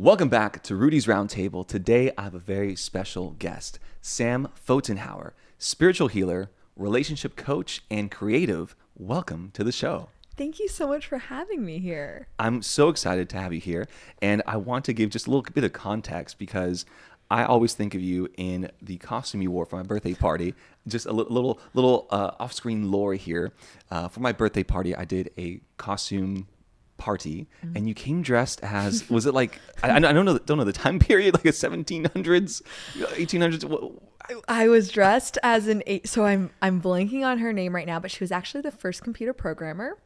Welcome back to Rudy's Roundtable. Today I have a very special guest, Sam Pfotenhauer, spiritual healer, relationship coach, and creative. Welcome to the show. Thank you so much for having me here. I'm so excited to have you here, and I want to give just a little bit of context because I always think of you in the costume you wore for my birthday party. Just a little off-screen lore here. For my birthday party, I did a costume party, and you came dressed as, was it like, I don't know the time period, like a 1700s, 1800s? I was dressed as so I'm blanking on her name right now, but she was actually the first computer programmer.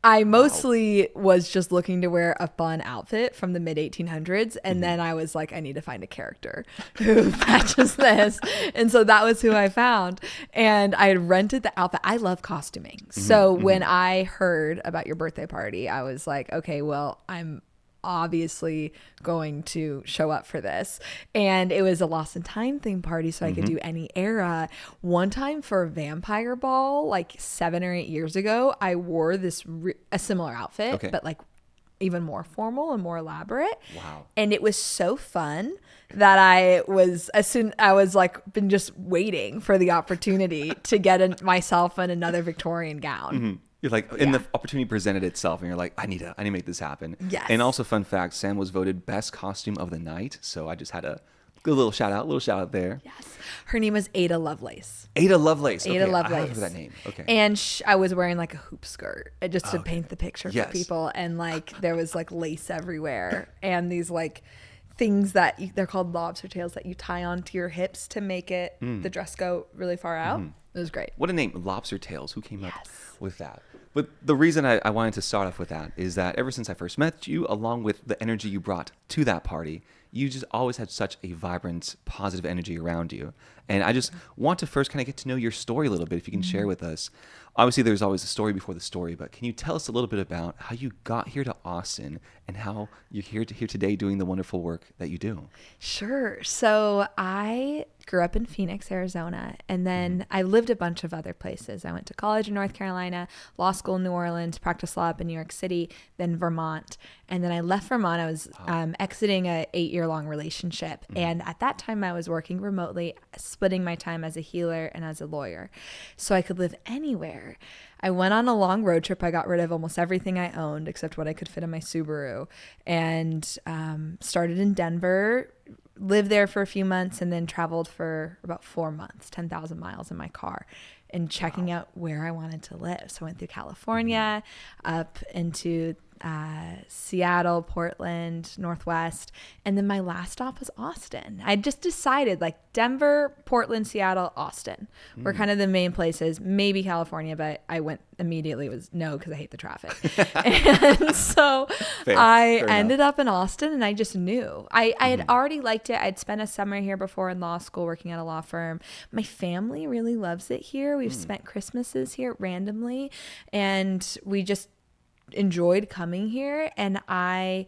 I mostly was just looking to wear a fun outfit from the mid 1800s. And then I was like, I need to find a character who matches this. And so that was who I found. And I had rented the outfit. I love costuming. So when I heard about your birthday party, I was like, okay, well, I'm obviously going to show up for this. And it was a Lost in Time theme party, so I could do any era. One time for a vampire ball, like 7 or 8 years ago, I wore a similar outfit, but like even more formal and more elaborate. Wow. And it was so fun that I was been just waiting for the opportunity to get myself in another Victorian gown. You're like, and the opportunity presented itself, and you're like, I need to make this happen. Yes. And also, fun fact, Sam was voted best costume of the night, so I just had a little shout out there. Yes. Her name was Ada Lovelace. Ada Lovelace. Ada Lovelace. I remember that name. Okay. And I was wearing like a hoop skirt just to paint the picture for people. And like there was like lace everywhere and these like things that they're called lobster tails that you tie onto your hips to make the dress go really far out. It was great. What a name, lobster tails. Who came up with that? But the reason I wanted to start off with that is that ever since I first met you, along with the energy you brought to that party, you just always had such a vibrant, positive energy around you. And I just want to first kind of get to know your story a little bit, if you can share with us. Obviously, there's always a story before the story, but can you tell us a little bit about how you got here to Austin and how you're here today doing the wonderful work that you do? Sure. So I grew up in Phoenix, Arizona, and then I lived a bunch of other places. I went to college in North Carolina, law school in New Orleans, practiced law up in New York City, then Vermont. And then I left Vermont. I was exiting a 8-year-long relationship. And at that time, I was working remotely, splitting my time as a healer and as a lawyer. So I could live anywhere. I went on a long road trip. I got rid of almost everything I owned except what I could fit in my Subaru, and started in Denver, lived there for a few months, and then traveled for about 4 months, 10,000 miles in my car, and checking out where I wanted to live. So I went through California, up into Seattle, Portland, Northwest, and then my last stop was Austin. I just decided like Denver, Portland, Seattle, Austin were kind of the main places, maybe California, but I went immediately was no, because I hate the traffic. And so I ended up in Austin, and I just knew I had already liked it. I'd spent a summer here before in law school working at a law firm. My family really loves it here. We've spent Christmases here randomly, and we just enjoyed coming here. And as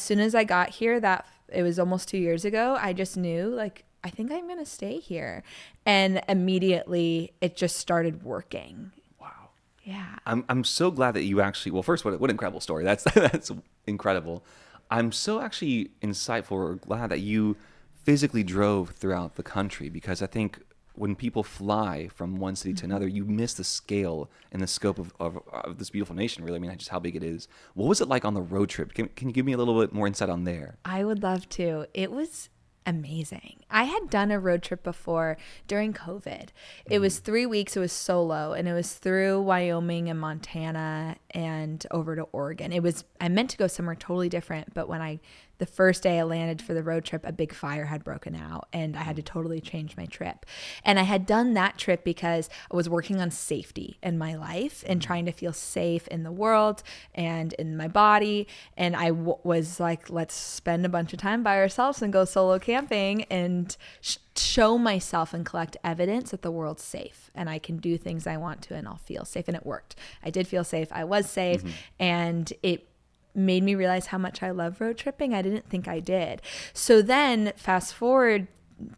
soon as I got here, that it was almost 2 years ago, I just knew like, I think I'm going to stay here. And immediately it just started working. Wow. Yeah. I'm so glad that you actually, well, first, what an incredible story. That's incredible. I'm so actually insightful or glad that you physically drove throughout the country, because I think when people fly from one city to another, you miss the scale and the scope of this beautiful nation, really. I mean, just how big it is. What was it like on the road trip? Can you give me a little bit more insight on there? I would love to. It was amazing. I had done a road trip before during COVID. It was 3 weeks. It was solo, and it was through Wyoming and Montana and over to Oregon. I meant to go somewhere totally different, but the first day I landed for the road trip, a big fire had broken out, and I had to totally change my trip. And I had done that trip because I was working on safety in my life and trying to feel safe in the world and in my body. And I was like, let's spend a bunch of time by ourselves and go solo camping and show myself and collect evidence that the world's safe and I can do things I want to and I'll feel safe. And it worked. I did feel safe. I was safe. And it made me realize how much I love road tripping. I didn't think I did. So then fast forward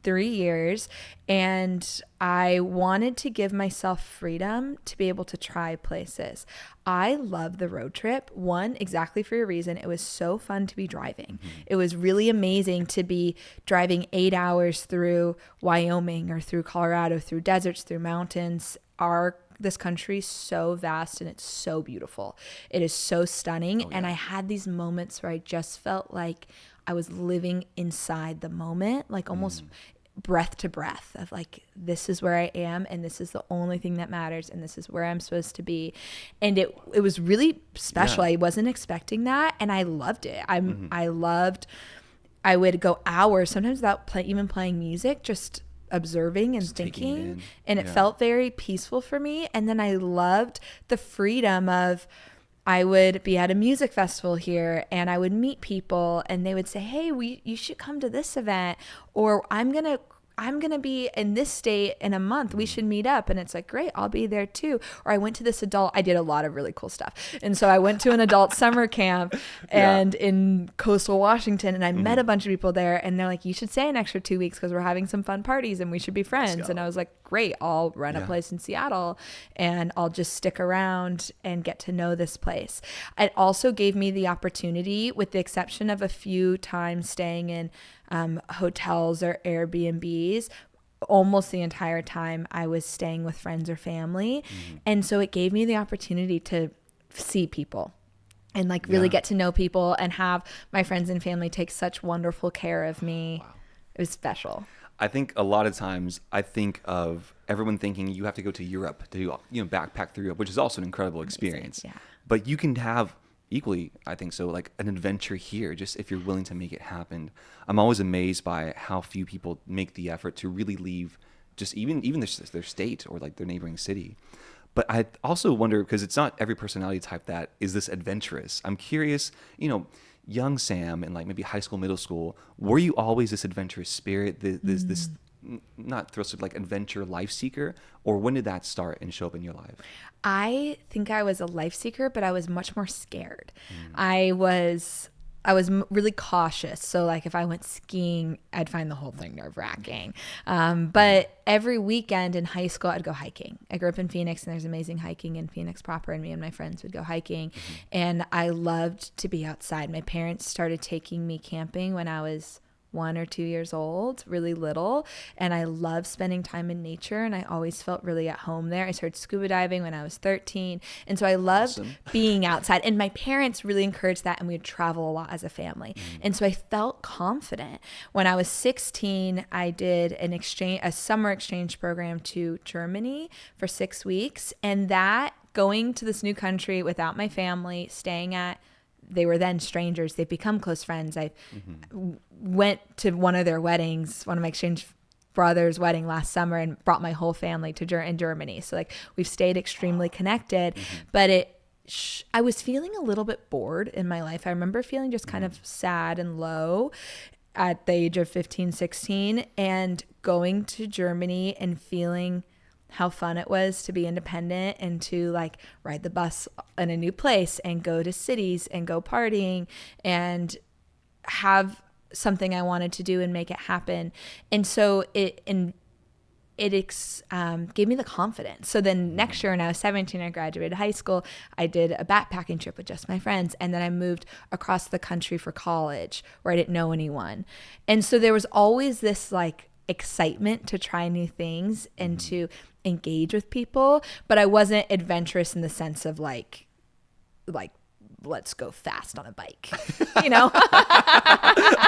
3 years, and I wanted to give myself freedom to be able to try places. I love the road trip. One, exactly for your reason. It was so fun to be driving. It was really amazing to be driving 8 hours through Wyoming or through Colorado, through deserts, through mountains. This country is so vast and it's so beautiful. It is so stunning. Oh, yeah. And I had these moments where I just felt like I was living inside the moment, like almost breath to breath of like, this is where I am and this is the only thing that matters and this is where I'm supposed to be. And it was really special. Yeah. I wasn't expecting that and I loved it. I would go hours, sometimes without even playing music, just observing and thinking. And it felt very peaceful for me. And then I loved the freedom of, I would be at a music festival here and I would meet people and they would say, hey, you should come to this event, or I'm going to be in this state in a month. We should meet up. And it's like, great, I'll be there too. Or I went to this I did a lot of really cool stuff. And so I went to an adult summer camp and in coastal Washington, and I met a bunch of people there, and they're like, you should stay an extra 2 weeks because we're having some fun parties and we should be friends. And I was like, great, I'll rent a place in Seattle and I'll just stick around and get to know this place. It also gave me the opportunity, with the exception of a few times staying in hotels or Airbnbs, almost the entire time I was staying with friends or family. And so it gave me the opportunity to see people and like really get to know people and have my friends and family take such wonderful care of me. Wow. It was special. I think a lot of times I think of everyone thinking you have to go to Europe to backpack through Europe, which is also an incredible experience. Yeah. But you can have equally, I think so, like an adventure here, just if you're willing to make it happen. I'm always amazed by how few people make the effort to really leave just even their state or like their neighboring city. But I also wonder, because it's not every personality type that is this adventurous. I'm curious, young Sam in like maybe high school, middle school, were you always this adventurous spirit, this not thrilled, like adventure life seeker, or when did that start and show up in your life? I think I was a life seeker, but I was much more scared. I was really cautious. So like if I went skiing, I'd find the whole thing nerve-wracking. But every weekend in high school, I'd go hiking. I grew up in Phoenix, and there's amazing hiking in Phoenix proper, and me and my friends would go hiking. And I loved to be outside. My parents started taking me camping when I was 1 or 2 years old, really little. And I love spending time in nature, and I always felt really at home there. I started scuba diving when I was 13. And so I loved being outside, and my parents really encouraged that. And we would travel a lot as a family. And so I felt confident. When I was 16, I did a summer exchange program to Germany for 6 weeks. And that, going to this new country without my family, they were then strangers. They've become close friends. I went to one of their weddings, one of my exchange brother's wedding last summer, and brought my whole family in Germany. So like we've stayed extremely connected, but I was feeling a little bit bored in my life. I remember feeling just kind of sad and low at the age of 15, 16, and going to Germany and feeling how fun it was to be independent and to like ride the bus in a new place and go to cities and go partying and have something I wanted to do and make it happen. And so it gave me the confidence. So then next year when I was 17, I graduated high school. I did a backpacking trip with just my friends. And then I moved across the country for college where I didn't know anyone. And so there was always this like excitement to try new things and to engage with people, but I wasn't adventurous in the sense of like let's go fast on a bike, I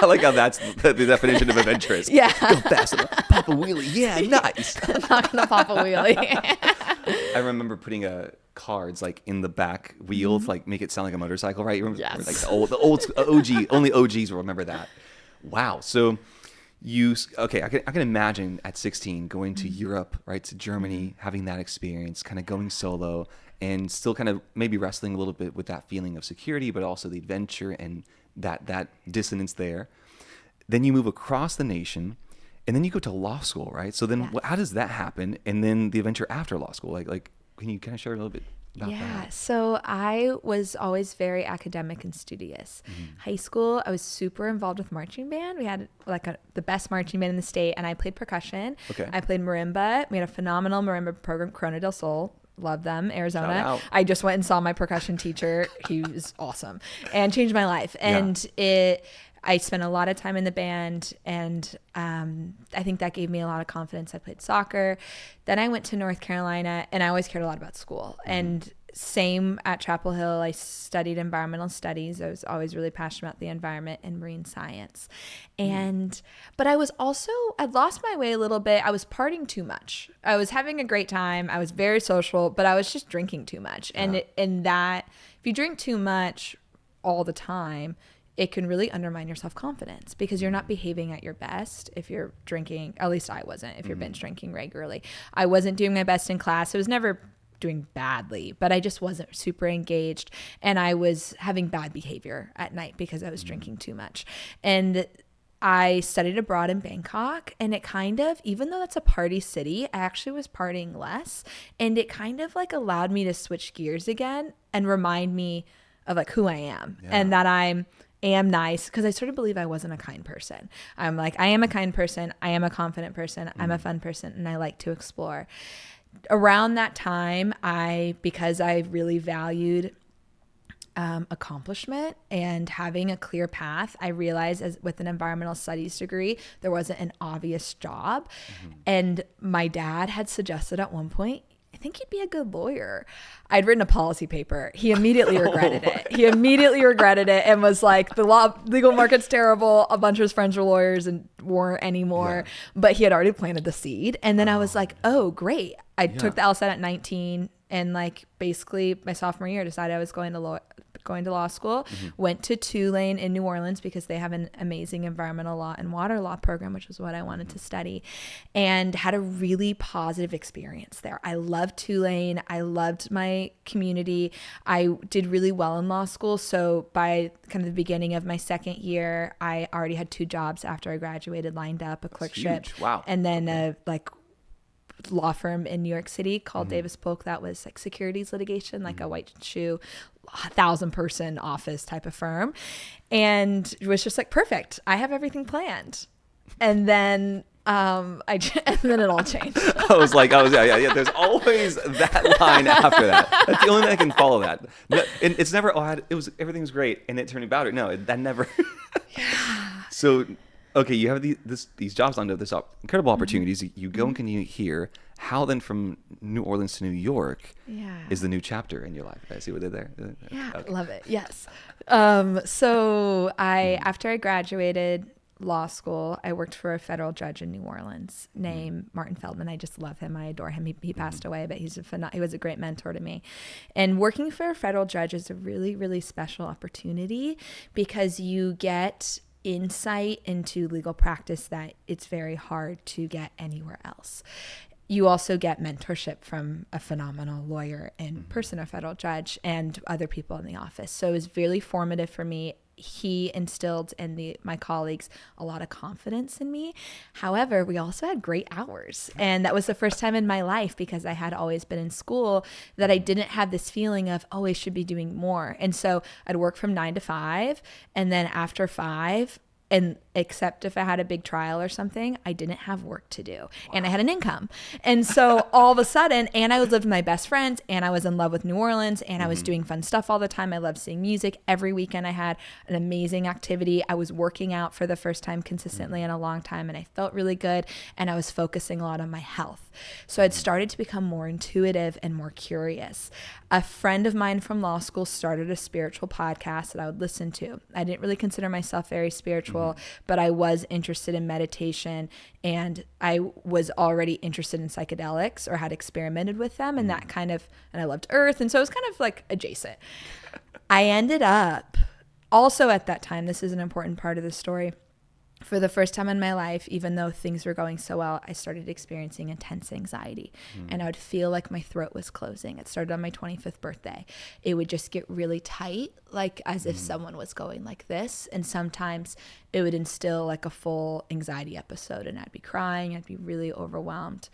like how that's the definition of adventurous. Yeah. Go fast, pop a wheelie. Yeah, nice. I'm not gonna pop a wheelie. I remember putting cards like in the back wheel to like make it sound like a motorcycle, right? You remember like the old OG, only OGs will remember that. Wow. So I can imagine at 16 going to Europe, right, to Germany, having that experience, kind of going solo, and still kind of maybe wrestling a little bit with that feeling of security, but also the adventure and that dissonance there. Then you move across the nation, and then you go to law school, right? So then how does that happen? And then the adventure after law school, like can you kind of share a little bit? about that? So I was always very academic and studious. High school, I was super involved with marching band. We had like the best marching band in the state, and I played percussion. Okay. I played marimba. We had a phenomenal marimba program, Corona del Sol. Love them, Arizona. Shout out. I just went and saw my percussion teacher. He was awesome and changed my life. And I spent a lot of time in the band, and I think that gave me a lot of confidence. I played soccer. Then I went to North Carolina, and I always cared a lot about school. And same at Chapel Hill, I studied environmental studies. I was always really passionate about the environment and marine science. But I was also, I'd lost my way a little bit. I was partying too much. I was having a great time. I was very social, but I was just drinking too much. And if you drink too much all the time, it can really undermine your self-confidence because you're not behaving at your best if you're drinking. At least I wasn't, if you're binge drinking regularly. I wasn't doing my best in class. I was never doing badly, but I just wasn't super engaged, and I was having bad behavior at night because I was drinking too much. And I studied abroad in Bangkok, and it kind of, even though that's a party city, I actually was partying less, and it kind of like allowed me to switch gears again and remind me of like who I am and that I am nice, because I sort of believe I wasn't a kind person. I'm like, I am a kind person, I am a confident person, I'm a fun person, and I like to explore. Around that time, because I really valued accomplishment and having a clear path, I realized with an environmental studies degree, there wasn't an obvious job. And my dad had suggested at one point, I think you'd be a good lawyer. I'd written a policy paper. He immediately regretted it. He immediately regretted it and was like, the legal market's terrible. A bunch of his friends were lawyers and weren't anymore. Yeah. But he had already planted the seed. And then I was like, oh, great. I took the LSAT at 19, and like basically my sophomore year decided I was going to law school, went to Tulane in New Orleans because they have an amazing environmental law and water law program, which was what I wanted to study, and had a really positive experience there. I loved Tulane. I loved my community. I did really well in law school. So by kind of the beginning of my second year, I already had 2 jobs after I graduated lined up, a clerkship, and then a law firm in New York City called Davis Polk that was like securities litigation, like a white shoe 1,000-person office type of firm, and it was just like perfect. I have everything planned, and then and then it all changed. I was yeah. There's always that line after that. That's the only thing I can follow that. It's never everything's great and it turned about. No, that never. Yeah. So. Okay, you have these jobs lined up, this incredible opportunities. You go and continue here. How then from New Orleans to New York is the new chapter in your life? I see what they did there. Yeah, okay. Love it. Yes. So after I graduated law school, I worked for a federal judge in New Orleans named Martin Feldman. I just love him. I adore him. He passed away, but he was a great mentor to me. And working for a federal judge is a really, really special opportunity because you get insight into legal practice that it's very hard to get anywhere else. You also get mentorship from a phenomenal lawyer in person, a federal judge, and other people in the office. So it was really formative for me. He instilled in my colleagues a lot of confidence in me. However, we also had great hours. And that was the first time in my life, because I had always been in school, that I didn't have this feeling of, oh, I should be doing more. And so I'd work from 9 to 5. And then after 5, and except if I had a big trial or something, I didn't have work to do. And I had an income. And so all of a sudden, and I lived with my best friends, and I was in love with New Orleans, and I was doing fun stuff all the time. I loved seeing music. Every weekend I had an amazing activity. I was working out for the first time consistently in a long time, and I felt really good, and I was focusing a lot on my health. So I'd started to become more intuitive and more curious. A friend of mine from law school started a spiritual podcast that I would listen to. I didn't really consider myself very spiritual, but I was interested in meditation, and I was already interested in psychedelics or had experimented with them, and that kind of, and I loved earth. And so it was kind of like adjacent. I ended up also at that time, this is an important part of the story, for the first time in my life, even though things were going so well, I started experiencing intense anxiety, and I would feel like my throat was closing. It started on my 25th birthday. It would just get really tight, like as if someone was going like this. And sometimes it would instill like a full anxiety episode, and I'd be crying. I'd be really overwhelmed.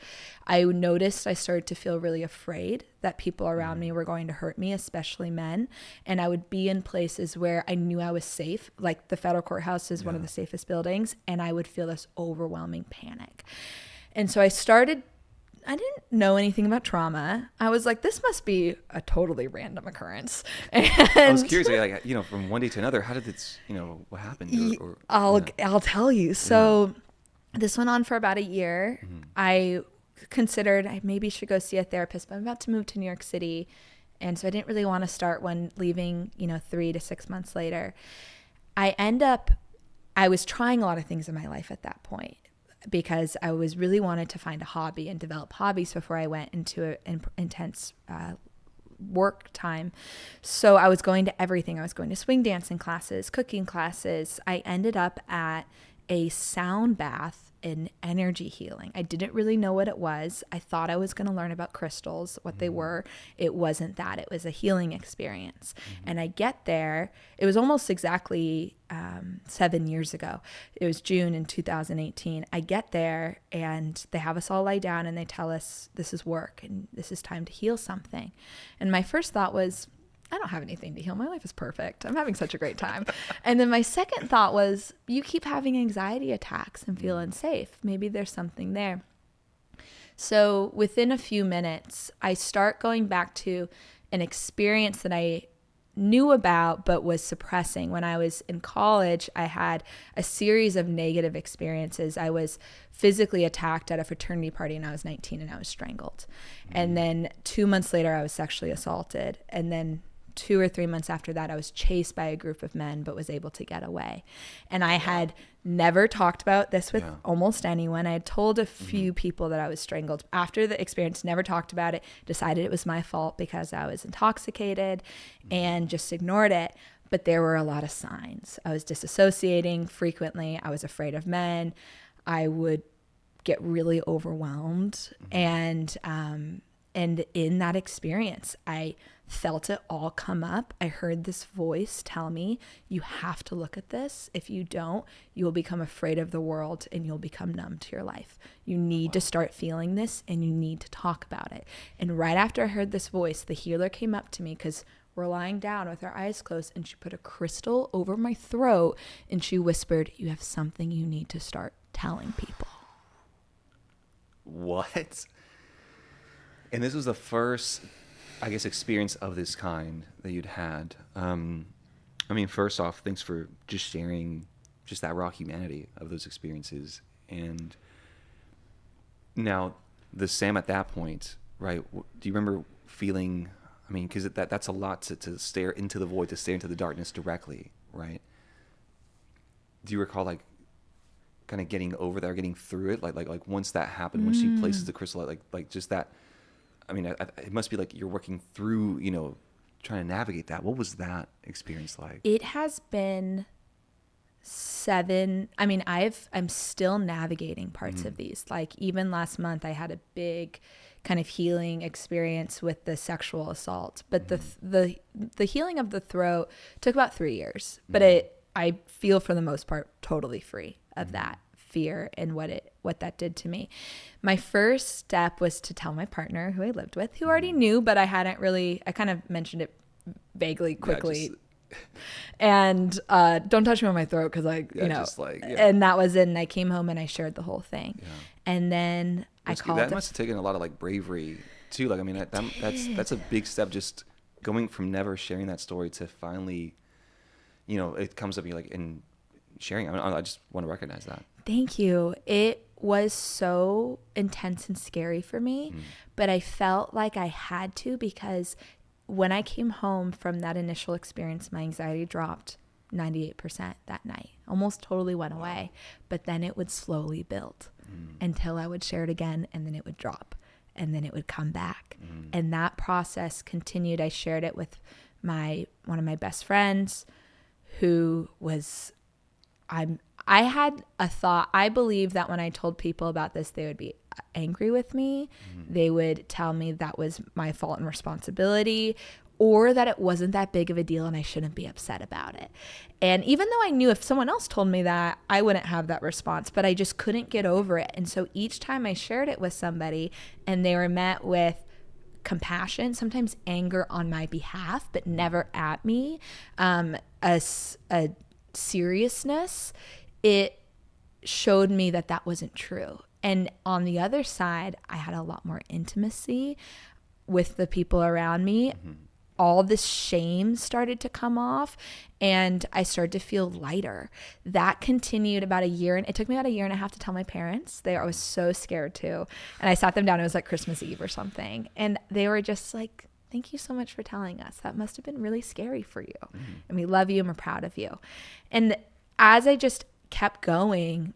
I noticed I started to feel really afraid that people around me were going to hurt me, especially men. And I would be in places where I knew I was safe, like the federal courthouse is one of the safest buildings, and I would feel this overwhelming panic. And so I didn't know anything about trauma. I was like, this must be a totally random occurrence. And I was curious, like, from one day to another, how did this, what happened? I'll tell you. So this went on for about a year. I considered I maybe should go see a therapist, but I'm about to move to New York City. And so I didn't really want to start one leaving, 3 to 6 months later. I was trying a lot of things in my life at that point, because I was really wanted to find a hobby and develop hobbies before I went into an intense work time. So I was going to everything. I was going to swing dancing classes, cooking classes. I ended up at a sound bath in energy healing. I didn't really know what it was. I thought I was going to learn about crystals, what they were. It wasn't that. It was a healing experience. And I get there. It was almost exactly 7 years ago. It was June in 2018. I get there and they have us all lie down and they tell us this is work and this is time to heal something. And my first thought was, I don't have anything to heal. My life is perfect. I'm having such a great time. And then my second thought was, you keep having anxiety attacks and feel unsafe. Maybe there's something there. So within a few minutes, I start going back to an experience that I knew about but was suppressing. When I was in college, I had a series of negative experiences. I was physically attacked at a fraternity party and I was 19 and I was strangled. And then 2 months later, I was sexually assaulted. And then 2 or 3 months after that, I was chased by a group of men, but was able to get away. And I had never talked about this with almost anyone. I had told a few people that I was strangled. After the experience, never talked about it, decided it was my fault because I was intoxicated and just ignored it. But there were a lot of signs. I was disassociating frequently. I was afraid of men. I would get really overwhelmed. And in that experience, I felt it all come up. I heard this voice tell me, you have to look at this. If you don't, you will become afraid of the world and you'll become numb to your life. You need to start feeling this and you need to talk about it. And right after I heard this voice, the healer came up to me because we're lying down with our eyes closed and she put a crystal over my throat and she whispered, you have something you need to start telling people. What? And this was the first, I guess, experience of this kind that you'd had. First off, thanks for just sharing just that raw humanity of those experiences. And now, the Sam at that point, right, do you remember feeling, because that's a lot to stare into the void, to stare into the darkness directly, right? Do you recall, kind of getting over that, or getting through it? Like once that happened, when she places the crystal, like just that, it must be like you're working through, trying to navigate that. What was that experience like? It has been 7. I'm still navigating parts of these. Like even last month, I had a big kind of healing experience with the sexual assault, but the healing of the throat took about 3 years, but I feel for the most part totally free of that fear and what that did to me. My first step was to tell my partner who I lived with, who already knew, but I kind of mentioned it vaguely, quickly. And don't touch me on my throat because and that was it. And I came home and I shared the whole thing. Yeah. And then I called. That must have taken a lot of bravery too. That's a big step, just going from never sharing that story to finally, it comes up, you're in sharing. I just want to recognize that. Thank you. It was so intense and scary for me, but I felt like I had to, because when I came home from that initial experience, my anxiety dropped 98% that night, almost totally went away, but then it would slowly build until I would share it again, and then it would drop, and then it would come back. And that process continued. I shared it with one of my best friends, who was, I had a thought. I believe that when I told people about this, they would be angry with me. They would tell me that was my fault and responsibility, or that it wasn't that big of a deal and I shouldn't be upset about it. And even though I knew if someone else told me that, I wouldn't have that response, but I just couldn't get over it. And so each time I shared it with somebody and they were met with compassion, sometimes anger on my behalf, but never at me, a seriousness, it showed me that that wasn't true. And on the other side, I had a lot more intimacy with the people around me. All this shame started to come off and I started to feel lighter. That continued about a year. And it took me about a year and a half to tell my parents. I was so scared too. And I sat them down. It was like Christmas Eve or something. And they were just like, thank you so much for telling us. That must have been really scary for you. And we love you and we're proud of you. And as I just kept going,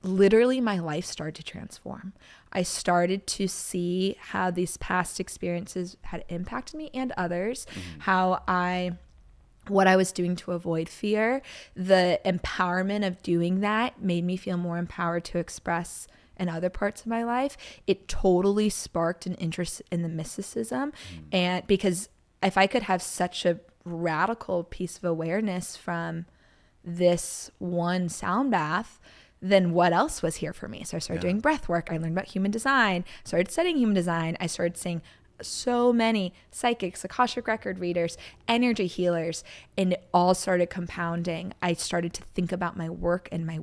literally my life started to transform. I started to see how these past experiences had impacted me and others, how what I was doing to avoid fear, the empowerment of doing that made me feel more empowered to express in other parts of my life. It totally sparked an interest in the mysticism. And because if I could have such a radical piece of awareness from this one sound bath, then what else was here for me? So I started doing breath work. I learned about human design, started studying human design. I started seeing so many psychics, Akashic record readers, energy healers, and it all started compounding. I started to think about my work and my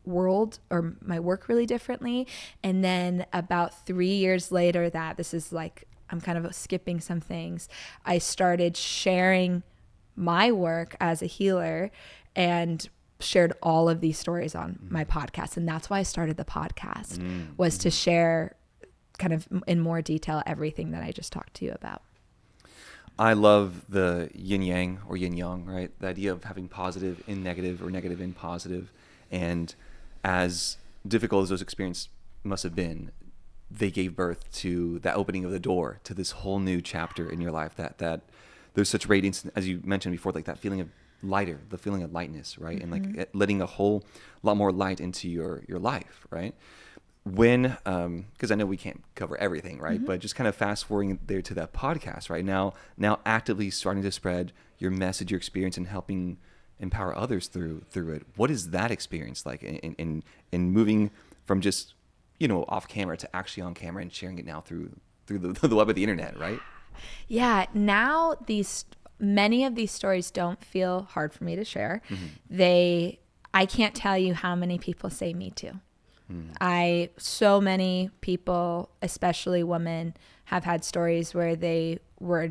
world or my work really differently. And then about 3 years later, this is like, I'm kind of skipping some things, I started sharing my work as a healer and shared all of these stories on my podcast. And that's why I started the podcast, was to share kind of in more detail everything that I just talked to you about. I love the yin yang or yin yang, right? The idea of having positive in negative or negative in positive. And as difficult as those experiences must have been, they gave birth to that opening of the door to this whole new chapter in your life, that there's such radiance, as you mentioned before, like that feeling of lighter, the feeling of lightness, right? And like letting a whole lot more light into your life, right? When, because I know we can't cover everything, right? But just kind of fast forwarding there to that podcast, right? Now actively starting to spread your message, your experience, and helping empower others through it. What is that experience like in moving from just, off camera to actually on camera and sharing it now through the web of the internet, right? Yeah. Now many of these stories don't feel hard for me to share. I can't tell you how many people say me too. So many people, especially women, have had stories where they were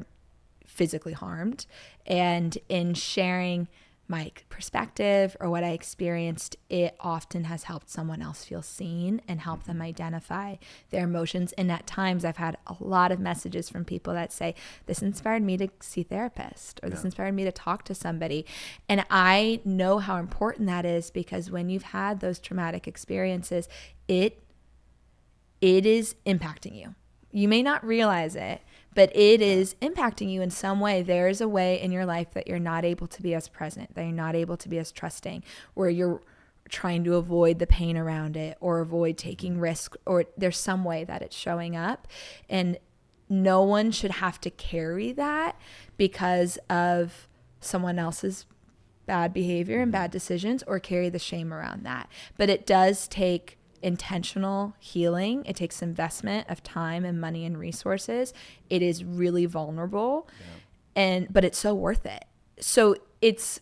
physically harmed. And in sharing my perspective or what I experienced, it often has helped someone else feel seen and help them identify their emotions. And at times I've had a lot of messages from people that say, this inspired me to see a therapist, or this inspired me to talk to somebody. And I know how important that is, because when you've had those traumatic experiences, it is impacting you. You may not realize it, but it is impacting you in some way. There is a way in your life that you're not able to be as present, that you're not able to be as trusting, where you're trying to avoid the pain around it or avoid taking risk, or there's some way that it's showing up. And no one should have to carry that because of someone else's bad behavior and bad decisions, or carry the shame around that. But it does take intentional healing. It takes investment of time and money and resources. It is really vulnerable, but it's so worth it. So it's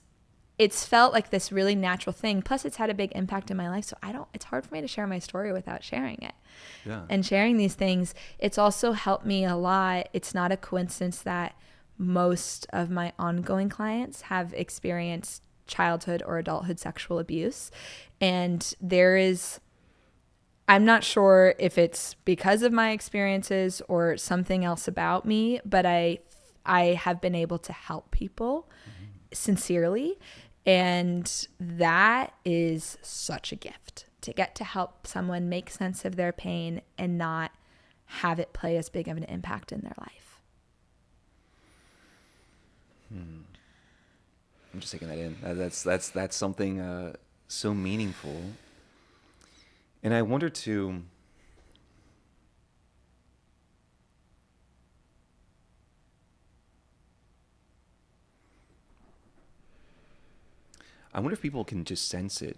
felt like this really natural thing. Plus it's had a big impact in my life. So it's hard for me to share my story without sharing it. And sharing these things, it's also helped me a lot. It's not a coincidence that most of my ongoing clients have experienced childhood or adulthood sexual abuse. And I'm not sure if it's because of my experiences or something else about me, but I have been able to help people sincerely. And that is such a gift, to get to help someone make sense of their pain and not have it play as big of an impact in their life. I'm just taking that in. That's something so meaningful. And I wonder too, I wonder if people can just sense it,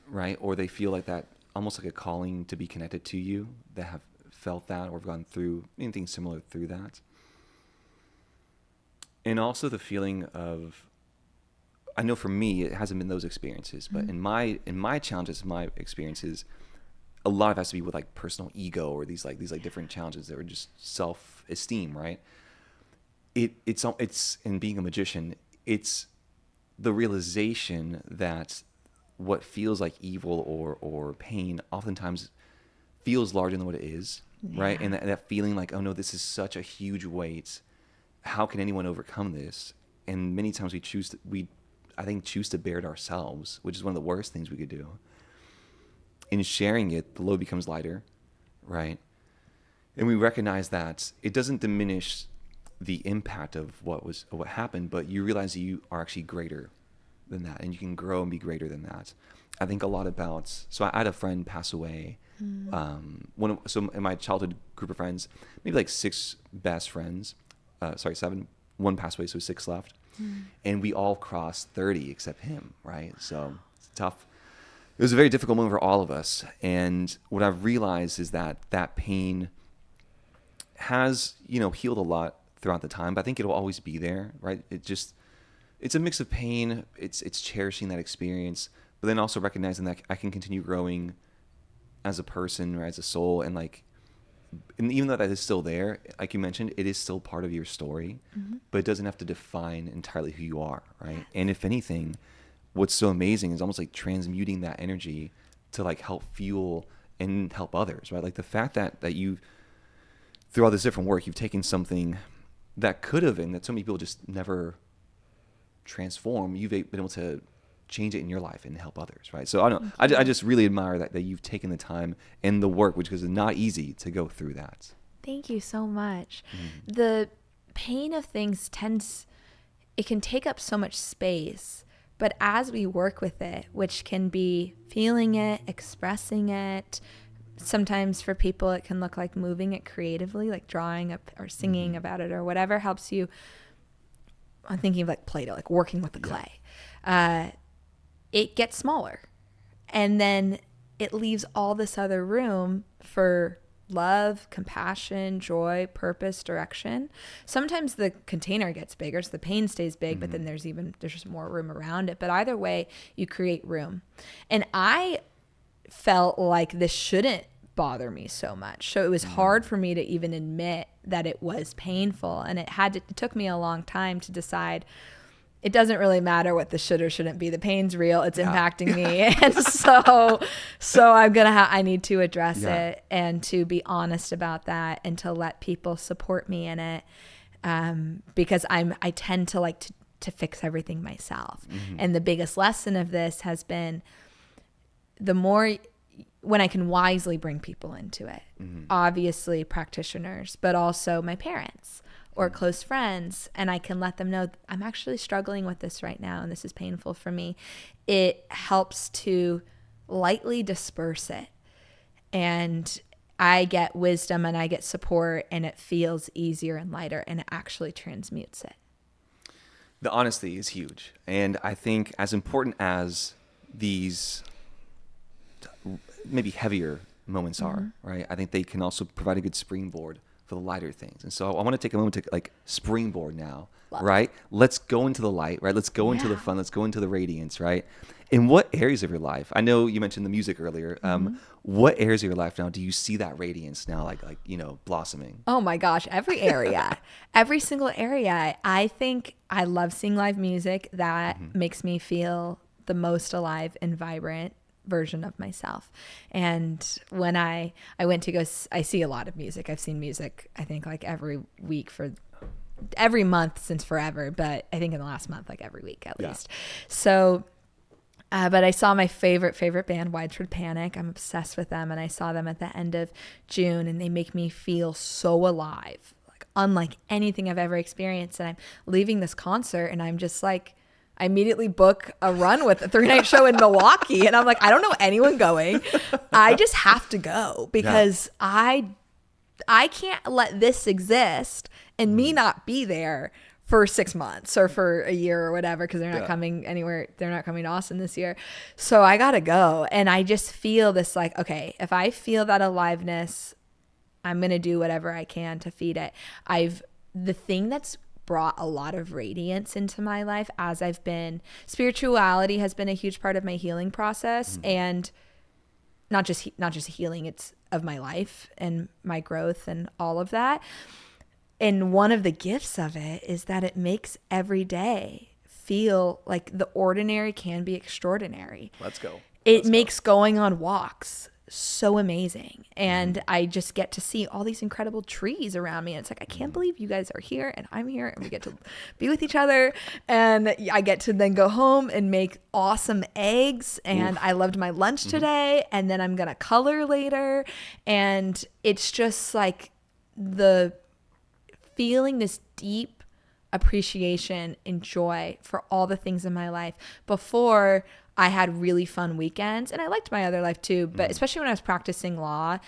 right? Or they feel like that, almost like a calling to be connected to you, that have felt that or have gone through anything similar through that. And also the feeling of, I know for me, it hasn't been those experiences, but in my challenges, my experiences, a lot of it has to be with like personal ego or these different challenges that are just self-esteem, right? It's in being a magician, it's the realization that what feels like evil or pain oftentimes feels larger than what it is, right? And that feeling like, oh no, this is such a huge weight. How can anyone overcome this? And many times we choose to bear it ourselves, which is one of the worst things we could do. In sharing it, the load becomes lighter, right? And we recognize that it doesn't diminish the impact of what happened, but you realize that you are actually greater than that, and you can grow and be greater than that. I think a lot about, so I had a friend pass away. So in my childhood group of friends, maybe like 6 best friends, 7, one passed away, so 6 left. And we all crossed 30 except him, right? So it's tough. It was a very difficult moment for all of us. And what I've realized is that pain has, healed a lot throughout the time, but I think it'll always be there, right? It's a mix of pain. It's cherishing that experience, but then also recognizing that I can continue growing as a person or as a soul. And even though that is still there, like you mentioned, it is still part of your story, but it doesn't have to define entirely who you are, right? And if anything, what's so amazing is almost like transmuting that energy to like help fuel and help others, right? Like the fact that you, through all this different work, you've taken something that could have, and that so many people just never transform, you've been able to change it in your life and help others, right? So I don't know, I just really admire that you've taken the time and the work, which is not easy to go through that. Thank you so much. The pain of things it can take up so much space, but as we work with it, which can be feeling it, expressing it, sometimes for people it can look like moving it creatively, like drawing up or singing about it or whatever helps you. I'm thinking of like Play-Doh, like working with the clay. It gets smaller, and then it leaves all this other room for love, compassion, joy, purpose, direction. Sometimes the container gets bigger, so the pain stays big, but then there's just more room around it. But either way, you create room. And I felt like this shouldn't bother me so much. So it was hard for me to even admit that it was painful. And it took me a long time to decide it doesn't really matter what the should or shouldn't be. The pain's real. It's impacting me. And so I need to address it and to be honest about that and to let people support me in it. Because I tend to like to fix everything myself. And the biggest lesson of this has been the more when I can wisely bring people into it, obviously practitioners, but also my parents or close friends, and I can let them know I'm actually struggling with this right now and this is painful for me. It helps to lightly disperse it, and I get wisdom and I get support, and it feels easier and lighter, and it actually transmutes it. The honesty is huge, and I think as important as these maybe heavier moments are, right? I think they can also provide a good springboard for the lighter things. And so I want to take a moment to like springboard now, right? Let's go into the light, right? Let's go into the fun. Let's go into the radiance, right? In what areas of your life? I know you mentioned the music earlier. What areas of your life now do you see that radiance now, like blossoming? Oh my gosh, every area, every single area. I think I love seeing live music. That makes me feel the most alive and vibrant version of myself. And when I went to I see a lot of music. I've seen music, I think, like every week for every month since forever, but I think in the last month, like every week at least. So, but I saw my favorite band, Widespread Panic. I'm obsessed with them. And I saw them at the end of June, and they make me feel so alive, like unlike anything I've ever experienced. And I'm leaving this concert and I'm just like, I immediately book a run with a 3-night show in Milwaukee. And I'm like, I don't know anyone going. I just have to go because I can't let this exist and me not be there for 6 months or for a year or whatever, because they're not Yeah. coming anywhere. They're not coming to Austin this year. So I got to go. And I just feel this like, okay, if I feel that aliveness, I'm going to do whatever I can to feed it. The thing that's brought a lot of radiance into my life as I've been, spirituality has been a huge part of my healing process, and not just healing, it's of my life and my growth and all of that. And one of the gifts of it is that it makes every day feel like the ordinary can be extraordinary. Let's go. It makes going on walks so amazing. And I just get to see all these incredible trees around me. And it's like, I can't believe you guys are here and I'm here and we get to be with each other. And I get to then go home and make awesome eggs. And I loved my lunch today. And then I'm going to color later. And it's just like the feeling this deep appreciation and joy for all the things in my life. Before, I had really fun weekends, and I liked my other life too, but especially when I was practicing law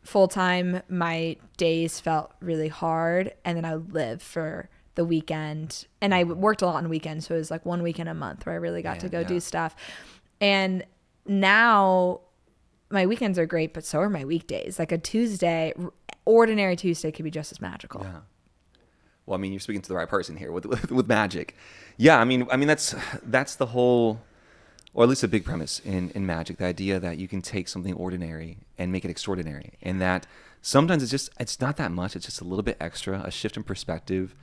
full time, my days felt really hard, and then I would live for the weekend. And I worked a lot on weekends, so it was like 1 weekend a month where I really got to go do stuff. And now my weekends are great, but so are my weekdays. Like a Tuesday, ordinary Tuesday could be just as magical. Yeah. Well, I mean, you're speaking to the right person here with magic. Yeah, I mean that's the whole, or at least a big premise in magic, the idea that you can take something ordinary and make it extraordinary. And that sometimes it's not that much, it's just a little bit extra, a shift in perspective.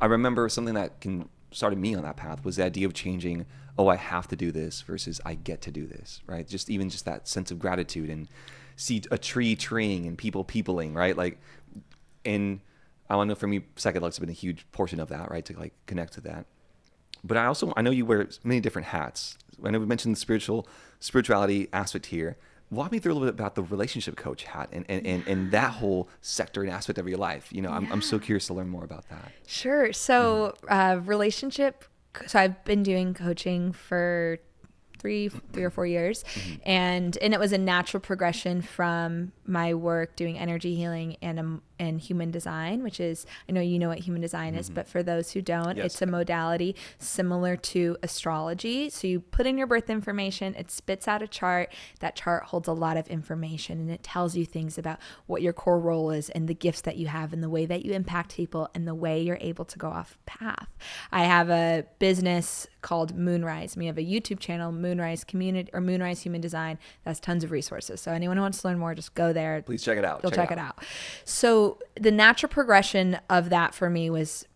I remember something that started me on that path was the idea of changing, I have to do this versus I get to do this, right? Just that sense of gratitude, and see a tree treeing and people peopling, right? Like, and I know for me, psychedelics have been a huge portion of that, right? To like connect to that. But I know you wear many different hats. I know we mentioned the spirituality aspect here. Walk me through a little bit about the relationship coach hat and that whole sector and aspect of your life. I'm so curious to learn more about that. Sure. So so I've been doing coaching for three or 4 years, and it was a natural progression from my work doing energy healing and human design, which is, I know you know what human design is, but for those who don't, it's a modality similar to astrology. So you put in your birth information, it spits out a chart. That chart holds a lot of information, and it tells you things about what your core role is and the gifts that you have and the way that you impact people and the way you're able to go off path. I have a business called Moonrise. We have a YouTube channel, Moonrise Community, or Moonrise Human Design. That's tons of resources. So anyone who wants to learn more, just go there. Please check it out. You'll check it out. So the natural progression of that for me was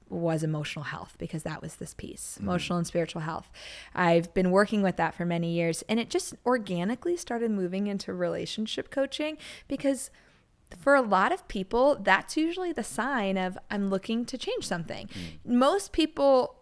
emotional health, because that was this piece, emotional and spiritual health. I've been working with that for many years, and it just organically started moving into relationship coaching, because for a lot of people, that's usually the sign of I'm looking to change something. Most people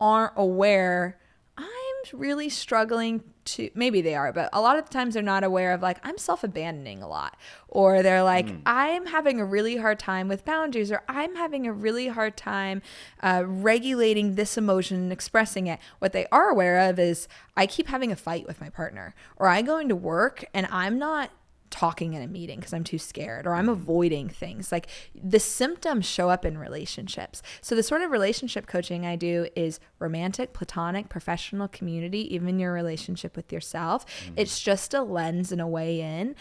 aren't aware I'm really struggling to, maybe they are, but a lot of the times they're not aware of, like, I'm self-abandoning a lot, or they're like, I'm having a really hard time with boundaries, or I'm having a really hard time regulating this emotion and expressing it. What they are aware of is I keep having a fight with my partner, or I go into work and I'm not talking in a meeting because I'm too scared, or I'm avoiding things. Like, the symptoms show up in relationships. So the sort of relationship coaching I do is romantic, platonic, professional, community, even your relationship with yourself. It's just a lens and a way in.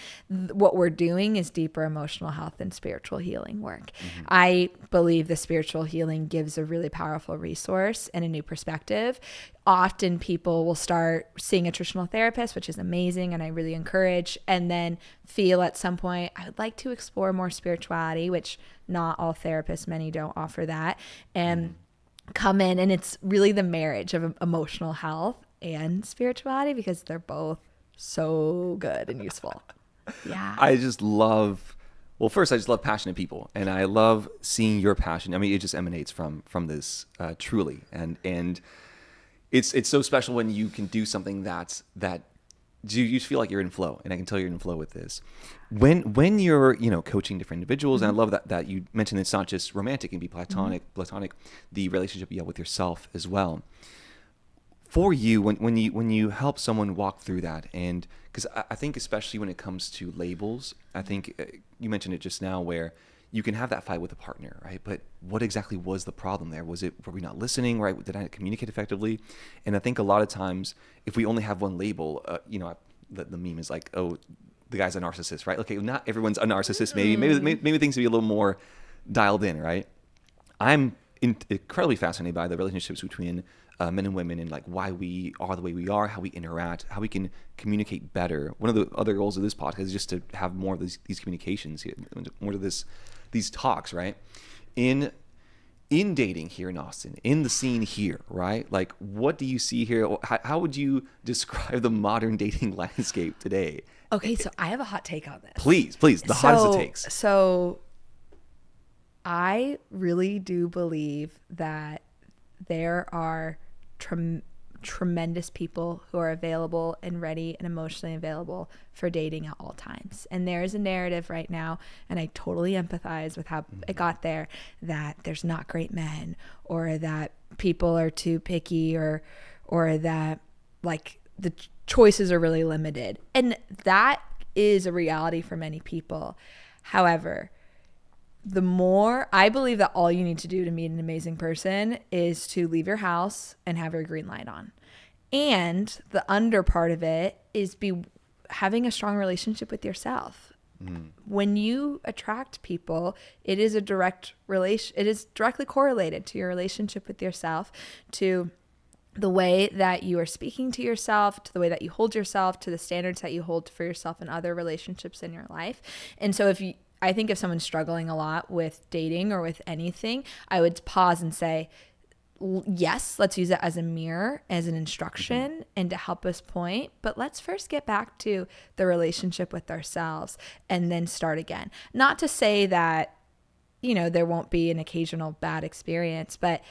What we're doing is deeper emotional health and spiritual healing work. I believe the spiritual healing gives a really powerful resource and a new perspective. Often people will start seeing a traditional therapist, which is amazing, and I really encourage, and then feel at some point, I would like to explore more spirituality, which not all therapists, many don't offer that, and come in, and it's really the marriage of emotional health and spirituality, because they're both so good and useful. Yeah. I just love passionate people, and I love seeing your passion. I mean, it just emanates from this truly, and it's so special when you can do something that you feel like you're in flow, and I can tell you're in flow with this. When you're coaching different individuals, and I love that you mentioned it's not just romantic, it can be platonic, the relationship you have with yourself as well. For you, when you help someone walk through that, and because I think especially when it comes to labels, I think you mentioned it just now, where you can have that fight with a partner, right? But what exactly was the problem there? Were we not listening, right? Did I not communicate effectively? And I think a lot of times, if we only have one label, the meme is like, oh, the guy's a narcissist, right? Okay, not everyone's a narcissist. Maybe things to be a little more dialed in, right? I'm incredibly fascinated by the relationships between men and women, and like why we are the way we are, how we interact, how we can communicate better. One of the other goals of this podcast is just to have more of these communications, more of these talks, right? In dating here in Austin, in the scene here, right? Like, what do you see here? How would you describe the modern dating landscape today? Okay, so I have a hot take on this. Please, the hottest it takes. So I really do believe that there are tremendous people who are available and ready and emotionally available for dating at all times. And there is a narrative right now, and I totally empathize with how it got there, that there's not great men, or that people are too picky, or that like the choices are really limited. And that is a reality for many people. However, I believe that all you need to do to meet an amazing person is to leave your house and have your green light on. And the under part of it is having a strong relationship with yourself. When you attract people, it is directly correlated to your relationship with yourself, to the way that you are speaking to yourself, to the way that you hold yourself, to the standards that you hold for yourself in other relationships in your life. And so I think if someone's struggling a lot with dating or with anything, I would pause and say, yes, let's use it as a mirror, as an instruction, and to help us point. But let's first get back to the relationship with ourselves and then start again. Not to say that, there won't be an occasional bad experience, but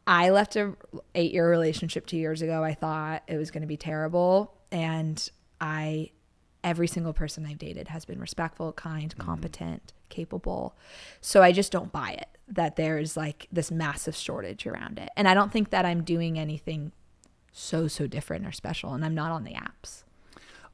I left a 8-year relationship 2 years ago. I thought it was going to be terrible. And every single person I've dated has been respectful, kind, competent, capable. So I just don't buy it that there's like this massive shortage around it. And I don't think that I'm doing anything so different or special, and I'm not on the apps.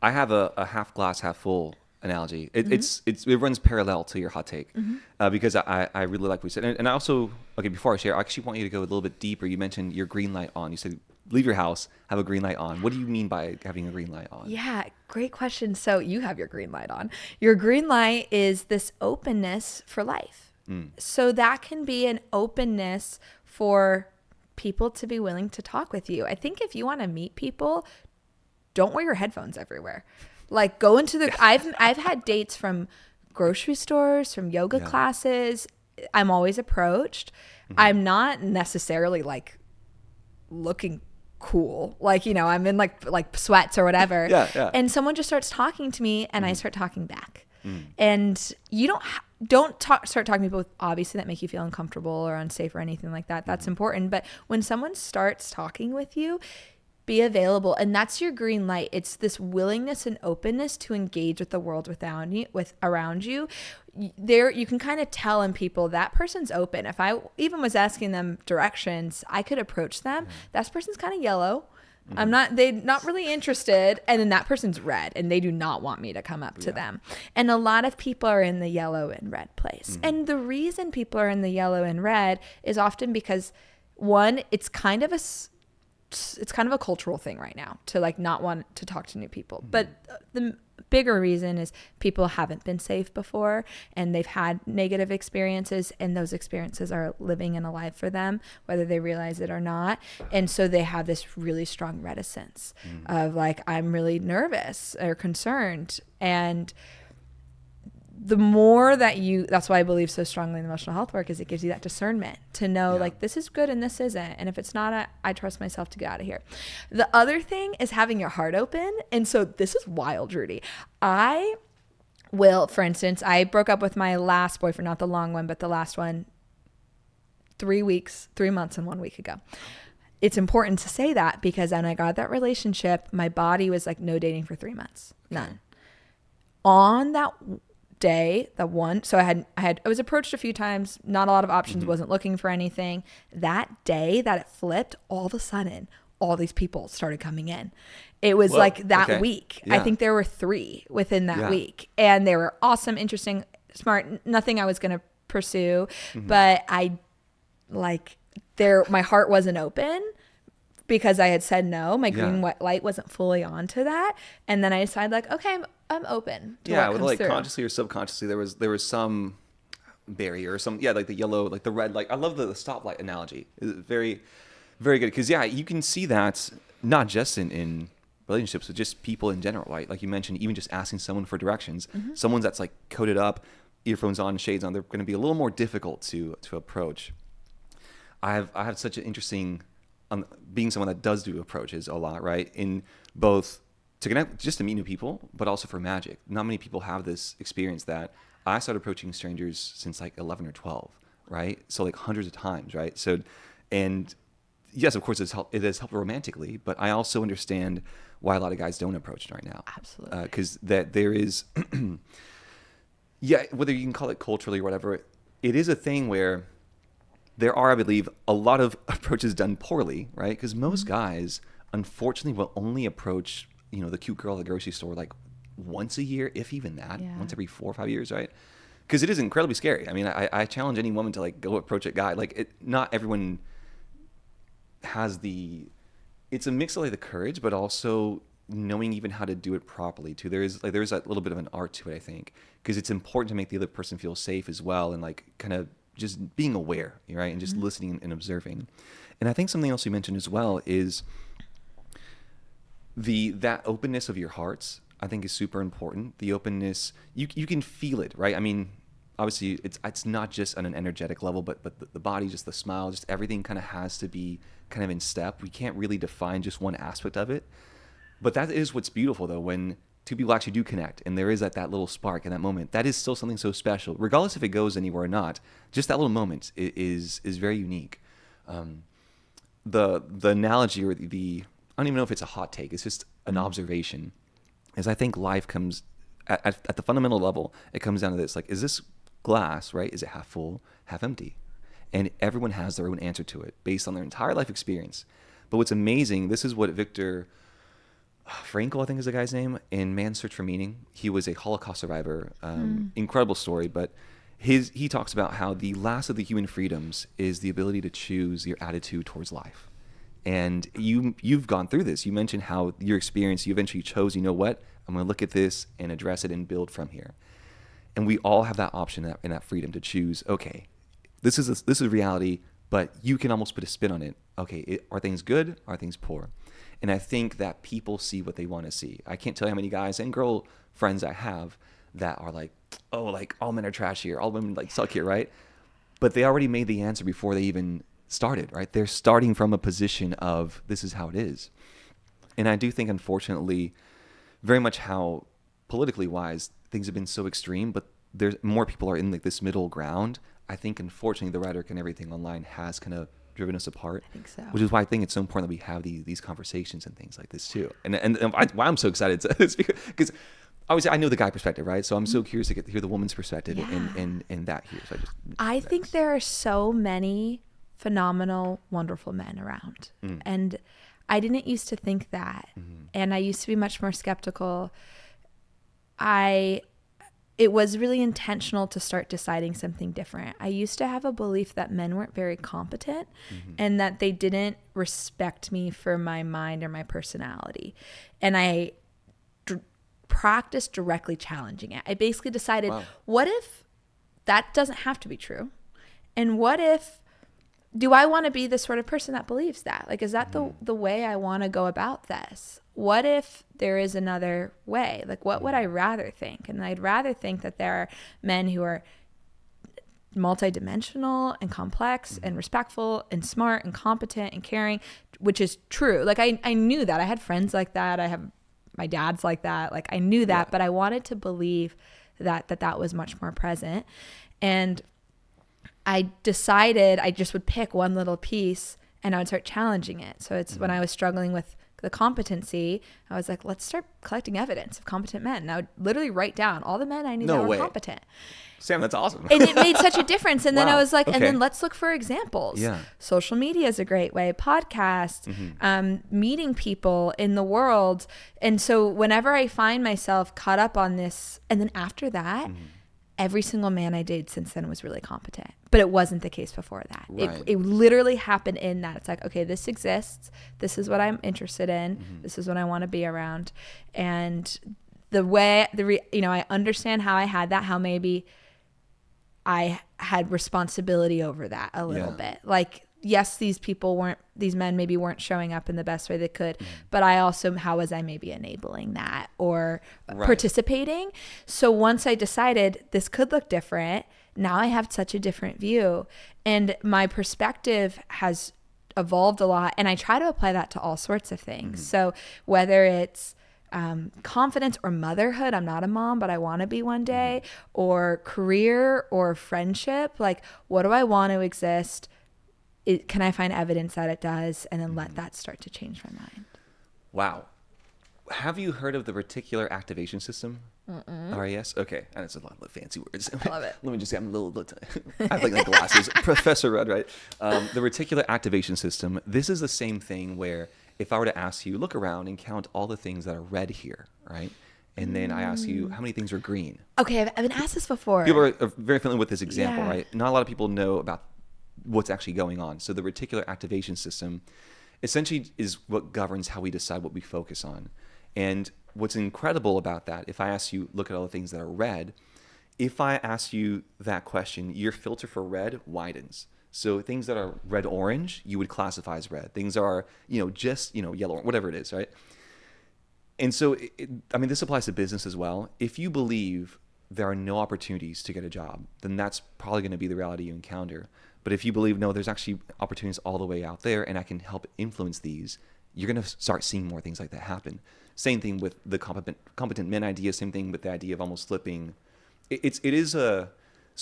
I have a half glass, half full analogy. It runs parallel to your hot take, because I really like what you said. And I also, before I share, I actually want you to go a little bit deeper. You mentioned your green light on. You said leave your house, have a green light on. What do you mean by having a green light on? Yeah, great question. So you have your green light on. Your green light is this openness for life. So that can be an openness for people to be willing to talk with you. I think if you want to meet people, don't wear your headphones everywhere. Like, go into I've had dates from grocery stores, from yoga classes. I'm always approached. I'm not necessarily like looking cool, like, I'm in like sweats or whatever. And someone just starts talking to me, and I start talking back. And you don't start talking to people obviously that make you feel uncomfortable or unsafe or anything like that. That's important. But when someone starts talking with you, be available. And that's your green light. It's this willingness and openness to engage with the world around you. There, you can kind of tell in people that person's open. If I even was asking them directions, I could approach them. That person's kind of yellow. They're not really interested. And then that person's red, and they do not want me to come up to them. And a lot of people are in the yellow and red place. And the reason people are in the yellow and red is often because, one, it's kind of a cultural thing right now to like not want to talk to new people. But the bigger reason is people haven't been safe before, and they've had negative experiences, and those experiences are living and alive for them, whether they realize it or not. And so they have this really strong reticence of like, I'm really nervous or concerned. And the more that's why I believe so strongly in emotional health work, is it gives you that discernment to know like, this is good and this isn't. And if it's not, I trust myself to get out of here. The other thing is having your heart open. And so this is wild, Rudy. For instance, I broke up with my last boyfriend, not the long one, but the last one, 3 months and 1 week ago. It's important to say that because when I got that relationship, my body was like, no dating for 3 months, none. On that day, so I was approached a few times, not a lot of options, wasn't looking for anything. That day that it flipped, all of a sudden all these people started coming in. It was like that week. I think there were 3 within that week, and they were awesome, interesting. smart, nothing I was going to pursue, but my heart wasn't open because I had said no. My green light wasn't fully onto that. And then I decided like, okay, I'm open to what comes through. Consciously or subconsciously, there was some barrier or some, like the yellow, like the red light. I love the stoplight analogy. It's very, very good. Because you can see that not just in relationships, but just people in general, right? Like you mentioned, even just asking someone for directions. Someone that's like coated up, earphones on, shades on, they're going to be a little more difficult to approach. I have such an interesting, being someone that does do approaches a lot, right? In both to connect, just to meet new people, but also for magic. Not many people have this experience that I started approaching strangers since like 11 or 12, right? So like hundreds of times, right? So, and yes, of course, it has helped romantically, but I also understand why a lot of guys don't approach right now. Absolutely. Because that there is, whether you can call it culturally or whatever, it is a thing where there are, I believe, a lot of approaches done poorly, right? Because most guys, unfortunately, will only approach, the cute girl at the grocery store like once a year, if even that, once every 4 or 5 years, right? Because it is incredibly scary. I mean, I challenge any woman to like go approach a guy. Like, not everyone has it's a mix of like the courage, but also knowing even how to do it properly too. There's that little bit of an art to it, I think, because it's important to make the other person feel safe as well, and like kind of just being aware, right? And just listening and observing. And I think something else you mentioned as well is that openness of your hearts, I think, is super important. The openness, you can feel it, right? I mean, obviously it's not just on an energetic level, but the body, just the smile, just everything kind of has to be kind of in step. We can't really define just one aspect of it. But that is what's beautiful, though, when two people actually do connect and there is that little spark in that moment. That is still something so special, regardless if it goes anywhere or not. Just that little moment is very unique. The analogy, or the I don't even know if it's a hot take, it's just an observation, is I think life comes at the fundamental level, it comes down to this, like, is this glass, right? Is it half full, half empty? And everyone has their own answer to it based on their entire life experience. But what's amazing, this is what Viktor Frankl, I think is the guy's name, in Man's Search for Meaning. He was a Holocaust survivor. Incredible story, but he talks about how the last of the human freedoms is the ability to choose your attitude towards life. And you've gone through this. You mentioned how your experience, you eventually chose, you know what, I'm going to look at this and address it and build from here. And we all have that option and that freedom to choose, okay, this is reality, but you can almost put a spin on it. Okay, are things good? Are things poor? And I think that people see what they want to see. I can't tell you how many guys and girl friends I have that are like, oh, like all men are trash here, all women like suck here, right? But they already made the answer before they even started, right? They're starting from a position of this is how it is. And I do think, unfortunately, very much how politically wise things have been so extreme, but there's more people are in like this middle ground. I think, unfortunately, the rhetoric and everything online has kind of driven us apart. I think so. Which is why I think it's so important that we have these conversations and things like this too. And why I'm so excited to speak, because obviously I know the guy perspective, right? So I'm so curious to hear the woman's perspective and that here. So I think there are so many phenomenal, wonderful men around. And I didn't used to think that. And I used to be much more skeptical. It was really intentional to start deciding something different. I used to have a belief that men weren't very competent and that they didn't respect me for my mind or my personality. And I practiced directly challenging it. I basically decided, what if that doesn't have to be true? And what if, do I want to be the sort of person that believes that? Like, is that the way I want to go about this? What if there is another way? Like, what would I rather think? And I'd rather think that there are men who are multidimensional and complex and respectful and smart and competent and caring, which is true. Like, I knew that. I had friends like that. I have my dad's like that. Like, I knew that, but I wanted to believe that was much more present. And I decided I just would pick one little piece and I would start challenging it. So it's when I was struggling with the competency, I was like, let's start collecting evidence of competent men. And I would literally write down all the men I knew that were competent. Sam, that's awesome. And it made such a difference. And then I was like, and then let's look for examples. Yeah. Social media is a great way. Podcasts, meeting people in the world. And so whenever I find myself caught up on this, and then after that, every single man I dated since then was really competent. But it wasn't the case before that. Right. It literally happened in that. It's like, okay, this exists. This is what I'm interested in. This is what I want to be around. And the way, I understand how I had that, how maybe I had responsibility over that a little bit. Like, yes, these men maybe weren't showing up in the best way they could, but I also, how was I maybe enabling that or participating? So once I decided this could look different, now I have such a different view, and my perspective has evolved a lot, and I try to apply that to all sorts of things. So whether it's confidence or motherhood, I'm not a mom, but I want to be one day, or career or friendship, like, what do I want to exist? Can I find evidence that it does, and then let that start to change my mind? Wow. Have you heard of the reticular activation system? RAS? Okay. And it's a lot of fancy words. I love it. Let me just say, I'm a little I have like glasses. Professor Rudd, right? The reticular activation system, this is the same thing where if I were to ask you, look around and count all the things that are red here, right? And then I ask you, how many things are green? Okay, I've been asked this before. People are very familiar with this example, Yeah. right? Not a lot of people know about what's actually going on. So the reticular activation system essentially is what governs how we decide what we focus on. And what's incredible about that, if I ask you, look at all the things that are red, if I ask you that question, your filter for red widens. So things that are red-orange, you would classify as red. Things are, just, yellow, whatever it is, right? And so, this applies to business as well. If you believe there are no opportunities to get a job, then that's probably going to be the reality you encounter. But if you believe, no, there's actually opportunities all the way out there and I can help influence these, you're going to start seeing more things like that happen. Same thing with the competent men idea, same thing with the idea of almost flipping. So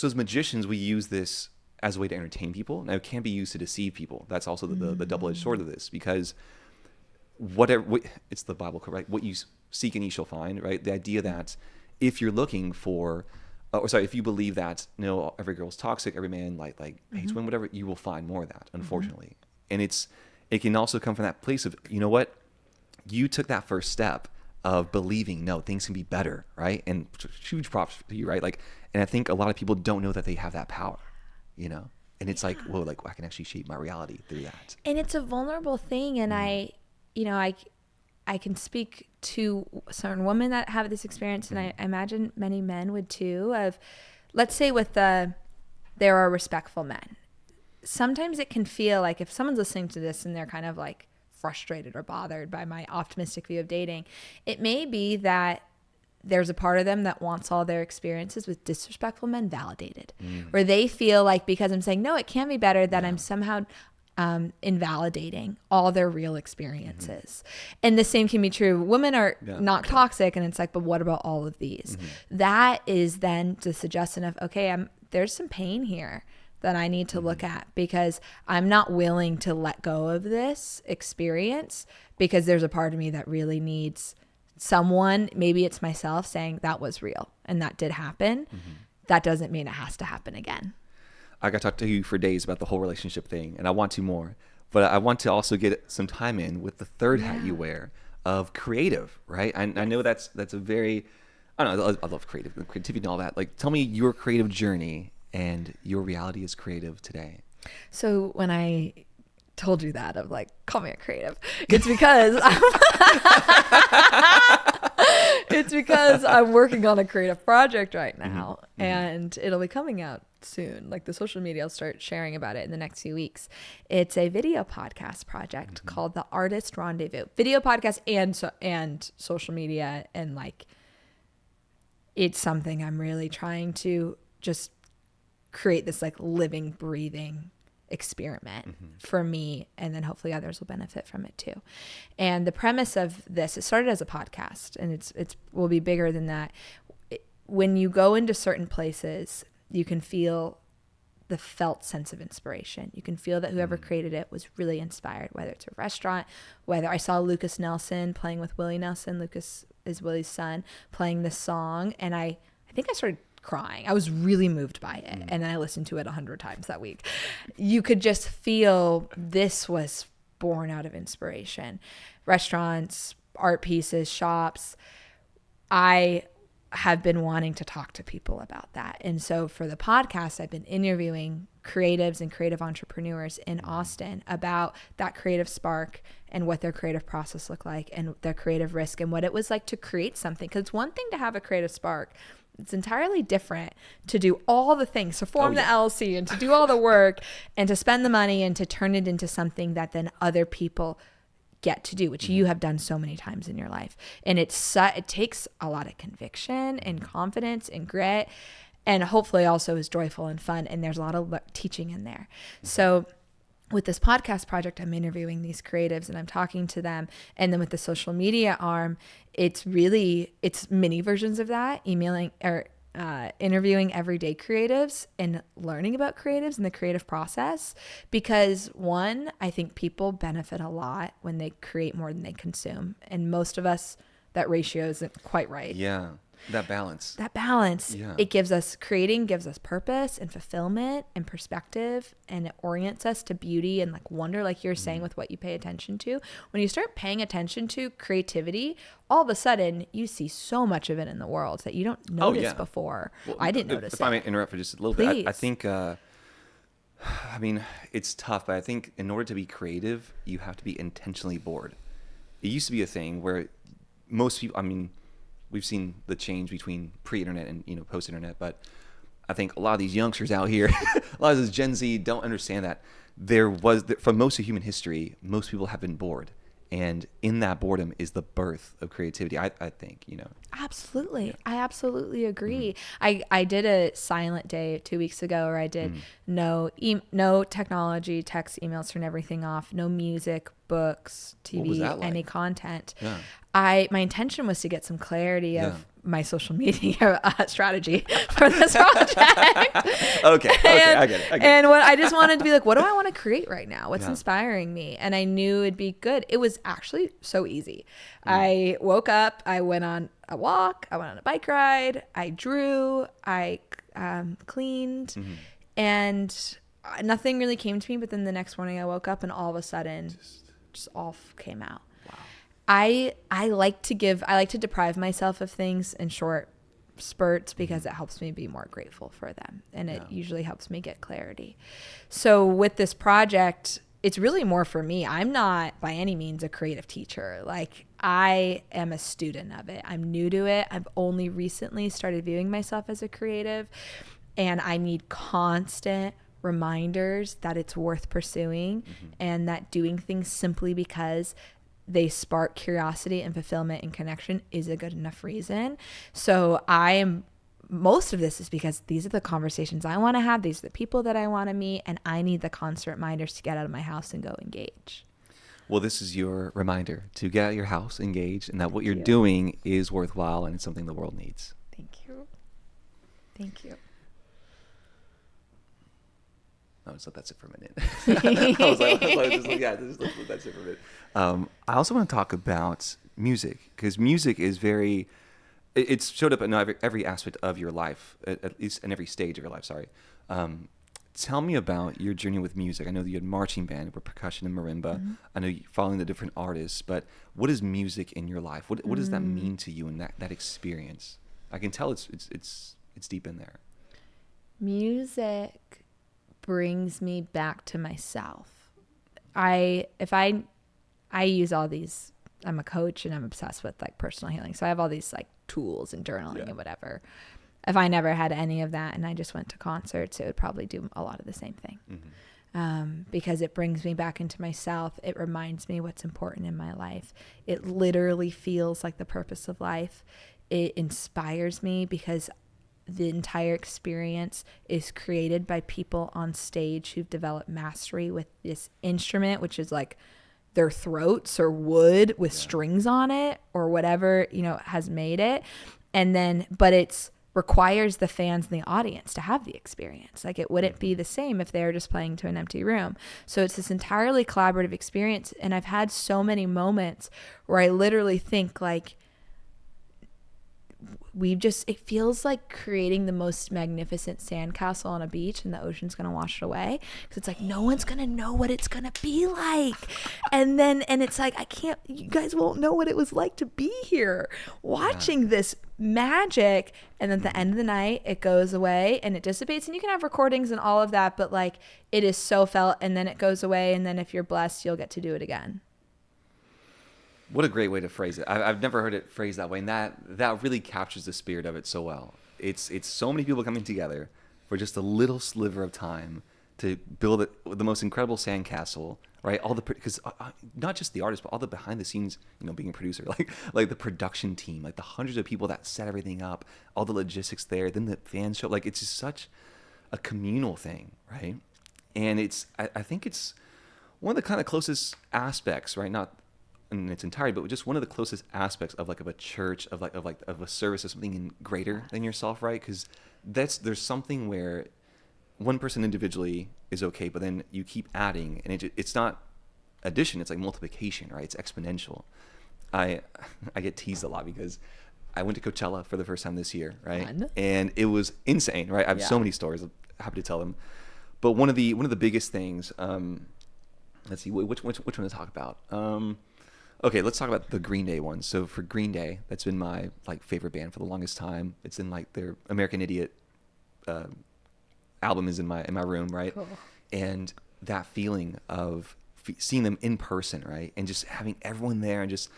as magicians, we use this as a way to entertain people. Now, it can be used to deceive people. That's also the double-edged sword of this, because it's the Bible, right? What you seek and you shall find, right? The idea that if you're looking for, if you believe that every girl's toxic, every man hates women, whatever, you will find more of that, unfortunately. And it can also come from that place of, what, you took that first step of believing, no, things can be better, right? And huge props to you, right? And I think a lot of people don't know that they have that power, and it's like, whoa, I can actually shape my reality through that. And it's a vulnerable thing, and I can speak to certain women that have this experience, and I imagine many men would too, of, let's say there are respectful men. Sometimes it can feel like if someone's listening to this and they're kind of like frustrated or bothered by my optimistic view of dating, it may be that there's a part of them that wants all their experiences with disrespectful men validated, or they feel like, because I'm saying, no, it can be better, that I'm somehow invalidating all their real experiences. And the same can be true. Women are not toxic, and it's like, but what about all of these? That is then the suggestion of, okay, there's some pain here that I need to look at, because I'm not willing to let go of this experience, because there's a part of me that really needs someone, maybe it's myself, saying that was real and that did happen. That doesn't mean it has to happen again. I could talk to you for days about the whole relationship thing, and I want to more, but I want to also get some time in with the third hat you wear of creative, right? I know that's a very, I don't know, I love creativity and all that. Tell me your creative journey and your reality as creative today. So when I told you that, of like, call me a creative, it's because I'm working on a creative project right now, and it'll be coming out soon. Like, the social media, I'll start sharing about it in the next few weeks. It's a video podcast project called The Artist Rendezvous. Video podcast and social media, and it's something I'm really trying to just create this living, breathing experiment for me, and then hopefully others will benefit from it too. And the premise of this, it started as a podcast, and it will be bigger than that. When you go into certain places, you can feel the felt sense of inspiration. You can feel that whoever created it was really inspired, whether it's a restaurant, whether I saw Lucas Nelson playing with Willie Nelson. Lucas is Willie's son, playing this song, and I think I started crying. I was really moved by it. And then I listened to it 100 times that week. You could just feel this was born out of inspiration. Restaurants, art pieces, shops. I have been wanting to talk to people about that. And so for the podcast, I've been interviewing creatives and creative entrepreneurs in Austin about that creative spark and what their creative process looked like and their creative risk and what it was like to create something. Because it's one thing to have a creative spark. It's entirely different to do all the things, to form the LLC and to do all the work and to spend the money and to turn it into something that then other people get to do, which you have done so many times in your life. And it takes a lot of conviction and confidence and grit, and hopefully also is joyful and fun. And there's a lot of teaching in there. So with this podcast project, I'm interviewing these creatives and I'm talking to them. And then with the social media arm, it's mini versions of that, emailing or interviewing everyday creatives and learning about creatives and the creative process. Because one, I think people benefit a lot when they create more than they consume. And most of us, that ratio isn't quite right. Yeah. That balance. Yeah. It gives us purpose and fulfillment and perspective, and it orients us to beauty and like wonder, like you're saying, with what you pay attention to. When you start paying attention to creativity, all of a sudden you see so much of it in the world that you don't notice before. Well, I didn't notice if I may interrupt for just a little Please. bit, I think, I mean, it's tough, but I think in order to be creative, you have to be intentionally bored. It used to be a thing where most people, I mean, we've seen the change between pre-internet and post-internet, but I think a lot of these youngsters out here, a lot of this Gen Z don't understand that for most of human history, most people have been bored, and in that boredom is the birth of creativity. I think Absolutely. Yeah. I absolutely agree. I did a silent day 2 weeks ago where I did no technology, text, emails, turn everything off, no music, books, TV, any content. Yeah. My intention was to get some clarity of my social media strategy for this project. Okay, I get it. And what I just wanted to be like, what do I want to create right now? What's inspiring me? And I knew it'd be good. It was actually so easy. I woke up, I went on a walk, I went on a bike ride, I drew, I cleaned, and nothing really came to me. But then the next morning I woke up and all of a sudden just all came out. Wow. I like to deprive myself of things in short spurts because it helps me be more grateful for them, and it usually helps me get clarity. So with this project, it's really more for me. I'm not by any means a creative teacher. Like, I am a student of it. I'm new to it. I've only recently started viewing myself as a creative, and I need constant reminders that it's worth pursuing and that doing things simply because they spark curiosity and fulfillment and connection is a good enough reason. So most of this is because these are the conversations I want to have. These are the people that I want to meet, and I need the constant reminders to get out of my house and go engage. Well, this is your reminder to get out of your house, engage, and that what you're doing is worthwhile and it's something the world needs. Thank you. I'll just let that sit for a minute. I was like, just let that sit for a minute. I also want to talk about music, because music is it's showed up in every aspect of your life, at least in every stage of your life, sorry. Tell me about your journey with music. I know that you had marching band with percussion and marimba. I know you're following the different artists, but what is music in your life? What does that mean to you in that experience? I can tell it's deep in there. Music brings me back to myself. I use all these, I'm a coach and I'm obsessed with like personal healing. So I have all these like tools and journaling and whatever. If I never had any of that and I just went to concerts, it would probably do a lot of the same thing. Because it brings me back into myself. It reminds me what's important in my life. It literally feels like the purpose of life. It inspires me because the entire experience is created by people on stage who've developed mastery with this instrument, which is like their throats or wood with strings on it or whatever, has made it. And then, but it's requires the fans and the audience to have the experience. Like, it wouldn't be the same if they were just playing to an empty room. So it's this entirely collaborative experience. And I've had so many moments where I literally think like, it feels like creating the most magnificent sandcastle on a beach and the ocean's going to wash it away. Because it's like, no one's going to know what it's going to be like. And it's like, you guys won't know what it was like to be here watching this magic. And then at the end of the night, it goes away and it dissipates, and you can have recordings and all of that, but like it is so felt, and then it goes away. And then if you're blessed, you'll get to do it again. What a great way to phrase it. I've never heard it phrased that way. And that really captures the spirit of it so well. It's so many people coming together for just a little sliver of time to build the most incredible sandcastle, right? Because not just the artists, but all the behind the scenes, being a producer, like the production team, like the hundreds of people that set everything up, all the logistics there, then the fans show, like it's just such a communal thing, right? And I think it's one of the kind of closest aspects, right? Not in its entirety, but just one of the closest aspects of a church, of a service, of something greater than yourself, right? Because there's something where one person individually is okay, but then you keep adding, and it's not addition, it's like multiplication, right? It's exponential. I get teased a lot because I went to Coachella for the first time this year, right? Fun. And it was insane, right? I have so many stories. I'm happy to tell them. But one of the biggest things, let's see, which one to talk about? Okay, let's talk about the Green Day one. So for Green Day, that's been my favorite band for the longest time. It's in their American Idiot album is in my room, right? Cool. And that feeling of seeing them in person, right? And just having everyone there, and just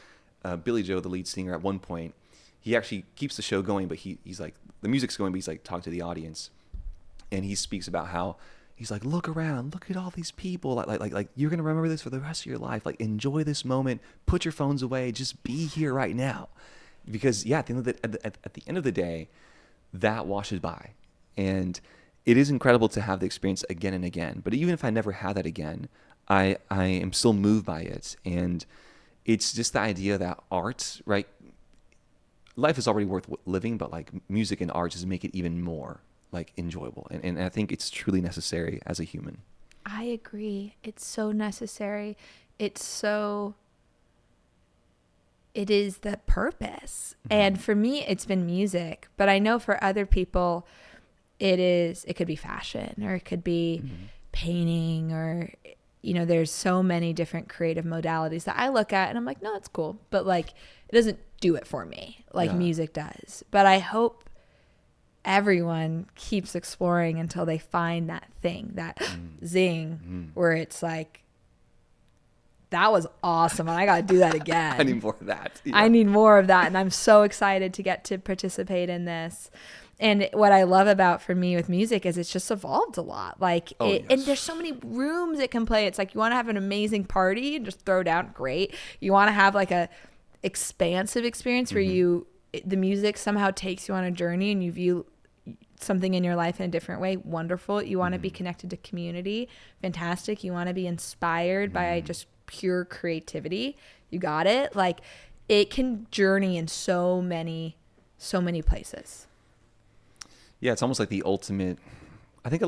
Billy Joe, the lead singer, at one point, he actually keeps the show going, but he's like, the music's going, but he's like talking to the audience, and he speaks about how he's like, look around, look at all these people, like you're gonna remember this for the rest of your life. Like, enjoy this moment, put your phones away, just be here right now, because at the end of the day, that washes by, and it is incredible to have the experience again and again. But even if I never had that again, I am still moved by it. And it's just the idea that art, right? Life is already worth living, but music and art just make it even more enjoyable. And I think it's truly necessary as a human. I agree. It's so necessary. It is the purpose. Mm-hmm. And for me, it's been music, but I know for other people, it could be fashion, or it could be painting, or, there's so many different creative modalities that I look at and I'm like, no, that's cool. But it doesn't do it for me like music does. But I hope everyone keeps exploring until they find that thing, that zing, where it's like, that was awesome, and I got to do that again. I need more of that. Yeah. I need more of that. And I'm so excited to get to participate in this. And what I love about, for me, with music is it's just evolved a lot. And there's so many rooms it can play. It's like, you want to have an amazing party and just throw down, great. You want to have a expansive experience where the music somehow takes you on a journey and you view something in your life in a different way, wonderful. You want to be connected to community, fantastic. You want to be inspired by just pure creativity, you got it. It can journey in so many places. Yeah, it's almost like the ultimate. I think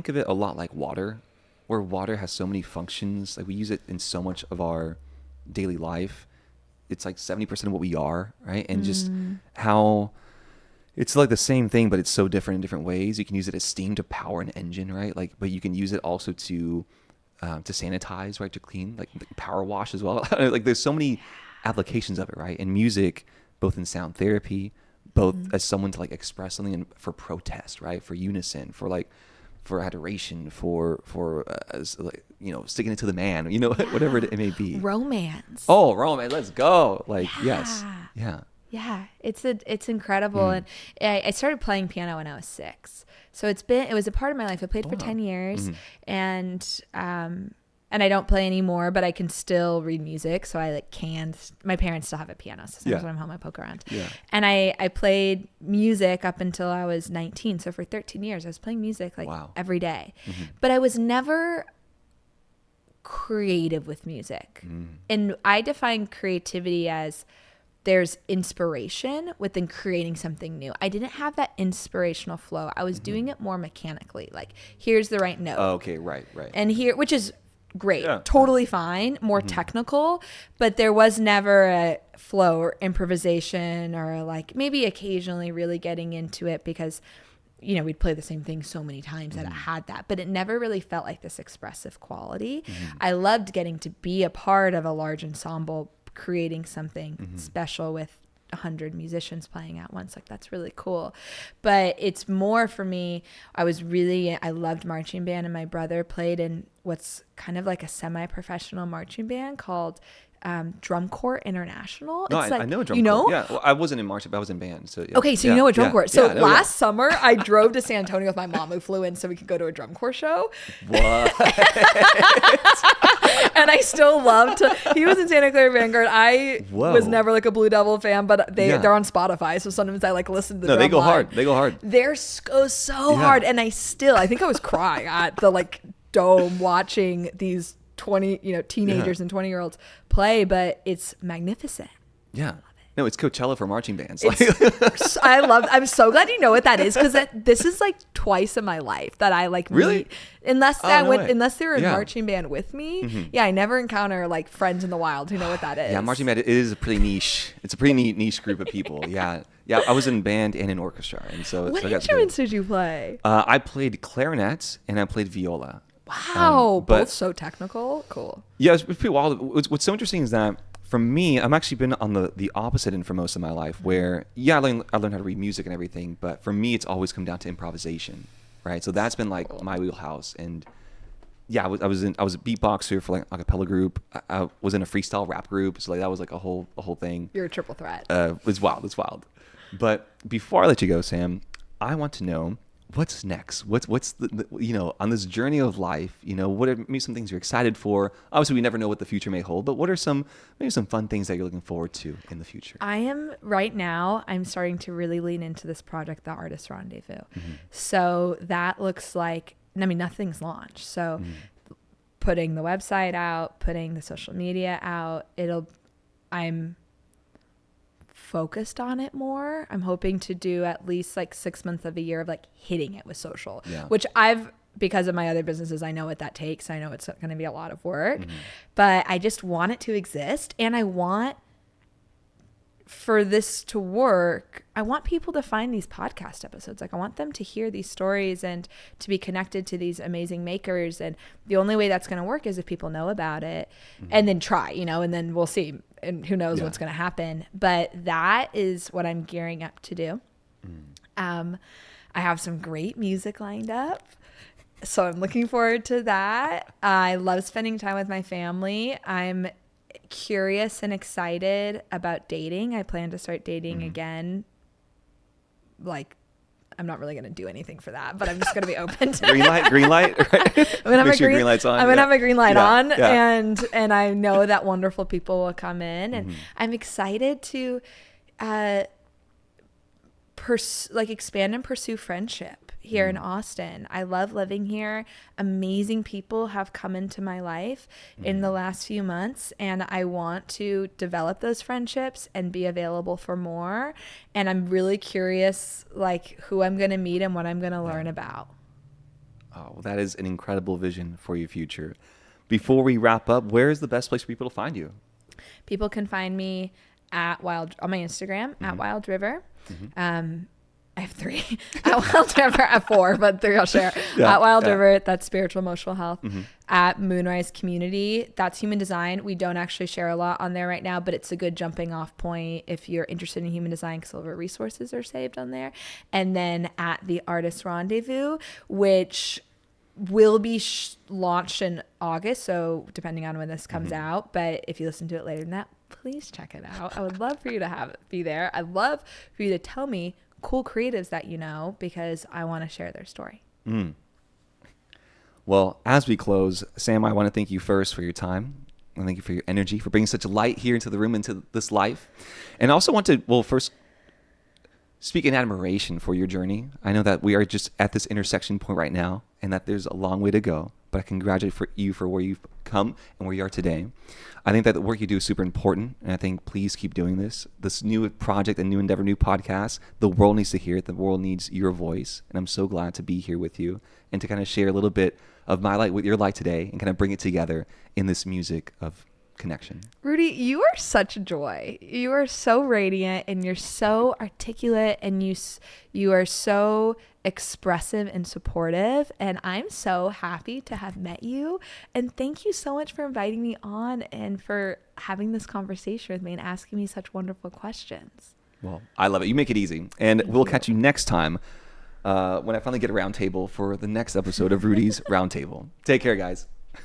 of it a lot like water, where water has so many functions. We use it in so much of our daily life. It's 70% of what we are, right? And just how it's the same thing, but it's so different in different ways. You can use it as steam to power an engine, right? But you can use it also to sanitize, right? To clean, power wash as well. There's so many applications of it, right? And music, both in sound therapy, both as someone to express something, and for protest, right? For unison, for adoration, for sticking it to the man, whatever it may be. Romance. Oh, romance. Let's go. Yes. Yeah. Yeah. It's incredible. And I started playing piano when I was 6. So it was a part of my life. I played for 10 years and I don't play anymore, but I can still read music. So I my parents still have a piano. So sometimes when I'm home, I poke around. Yeah. And I played music up until I was 19. So for 13 years, I was playing music every day. Mm-hmm. But I was never creative with music. And I define creativity as there's inspiration within creating something new. I didn't have that inspirational flow. I was doing it more mechanically. Here's the right note. Oh, okay, right. And which is great, totally fine, more technical, but there was never a flow or improvisation, or maybe occasionally really getting into it because, we'd play the same thing so many times that it had that, but it never really felt like this expressive quality. I loved getting to be a part of a large ensemble, creating something special with 100 musicians playing at once. Like, that's really cool. But it's more for me, I loved marching band, and my brother played in what's kind of like a semi-professional marching band called Drum Corps International. No, it's I know Drum Corps. Yeah, well, I wasn't in marching, but I was in band. So yeah. Okay, so you know a Drum Corps. So last summer, I drove to San Antonio with my mom, who flew in so we could go to a Drum Corps show. What? And I still loved to. He was in Santa Clara Vanguard. I was never like a Blue Devil fan, but they're on Spotify, so sometimes I like listen to. No, they go hard. They go hard. They're so hard, and I think I was crying at the like dome watching these 20 teenagers and 20-year-olds play, but it's magnificent. Yeah. No, it's Coachella for marching bands. I'm so glad you know what that is, because this is like twice in my life that I like really meet, unless they were in marching band with me. Mm-hmm. Yeah, I never encounter like friends in the wild who know what that is. Yeah, marching band is a pretty niche. It's a pretty niche group of people. Yeah. Yeah, I was in band and in orchestra, and so what instruments did you play? I played clarinet and I played viola. Wow, both so technical. Cool. Yeah, it's pretty wild. What's so interesting is that for me, I've actually been on the opposite end for most of my life, where I learned how to read music and everything, but for me, it's always come down to improvisation, right? So that's been like my wheelhouse. And yeah, I was a beatboxer for like a cappella group. I was in a freestyle rap group, so like that was like a whole thing. You're a triple threat. It's wild. But before I let you go, Sam, I want to know, what's next? What's the on this journey of life, what are maybe some things you're excited for? Obviously, we never know what the future may hold, but what are some fun things that you're looking forward to in the future? I'm starting to really lean into this project, the Artist Rendezvous. Mm-hmm. So that looks like, nothing's launched. So putting the website out, putting the social media out, I'm focused on it more. I'm hoping to do at least like 6 months of a year of like hitting it with social, which because of my other businesses, I know what that takes. I know it's going to be a lot of work, but I just want it to exist. And I want for this to work, I want people to find these podcast episodes. Like, I want them to hear these stories and to be connected to these amazing makers. And the only way that's going to work is if people know about it and then try, and then we'll see. And who knows what's going to happen. But that is what I'm gearing up to do. I have some great music lined up, so I'm looking forward to that. I love spending time with my family. I'm curious and excited about dating. I plan to start dating again. Like, I'm not really going to do anything for that, but I'm just going to be open to green light, right? I'm going to have green lights on. I'm going to have my green light on, and I know that wonderful people will come in, and I'm excited to expand and pursue friendship here in Austin. I love living here. Amazing people have come into my life in the last few months, and I want to develop those friendships and be available for more. And I'm really curious, like, who I'm going to meet and what I'm going to learn about. Oh, well, that is an incredible vision for your future. Before we wrap up, where is the best place for people to find you? People can find me on my Instagram at Wild River. I have 3 at Wild River. I have 4, but 3 I'll share. At Wild River, that's spiritual emotional health. At Moonrise Community, that's human design. We don't actually share a lot on there right now, but it's a good jumping off point if you're interested in human design, because all of our resources are saved on there. And then at the Artist Rendezvous, which will be launched in August, so depending on when this comes out, but if you listen to it later than that, please check it out. I would love for you to be there. I'd love for you to tell me cool creatives that because I want to share their story. Well, as we close, Sam, I want to thank you first for your time. And thank you for your energy, for bringing such a light here into the room, into this life. And I also want to, first speak in admiration for your journey. I know that we are just at this intersection point right now, and that there's a long way to go. But I congratulate you for where you've come and where you are today. I think that the work you do is super important, and I think please keep doing this. This new project, a new endeavor, new podcast, the world needs to hear it. The world needs your voice, and I'm so glad to be here with you and to kind of share a little bit of my light with your light today and kind of bring it together in this music of connection. Rudy, you are such a joy. You are so radiant, and you're so articulate, and you are so expressive and supportive, and I'm so happy to have met you. And thank you so much for inviting me on and for having this conversation with me and asking me such wonderful questions. Well, I love it. You make it easy. And we'll catch you next time when I finally get a Roundtable for the next episode of Rudy's Roundtable. Take care, guys.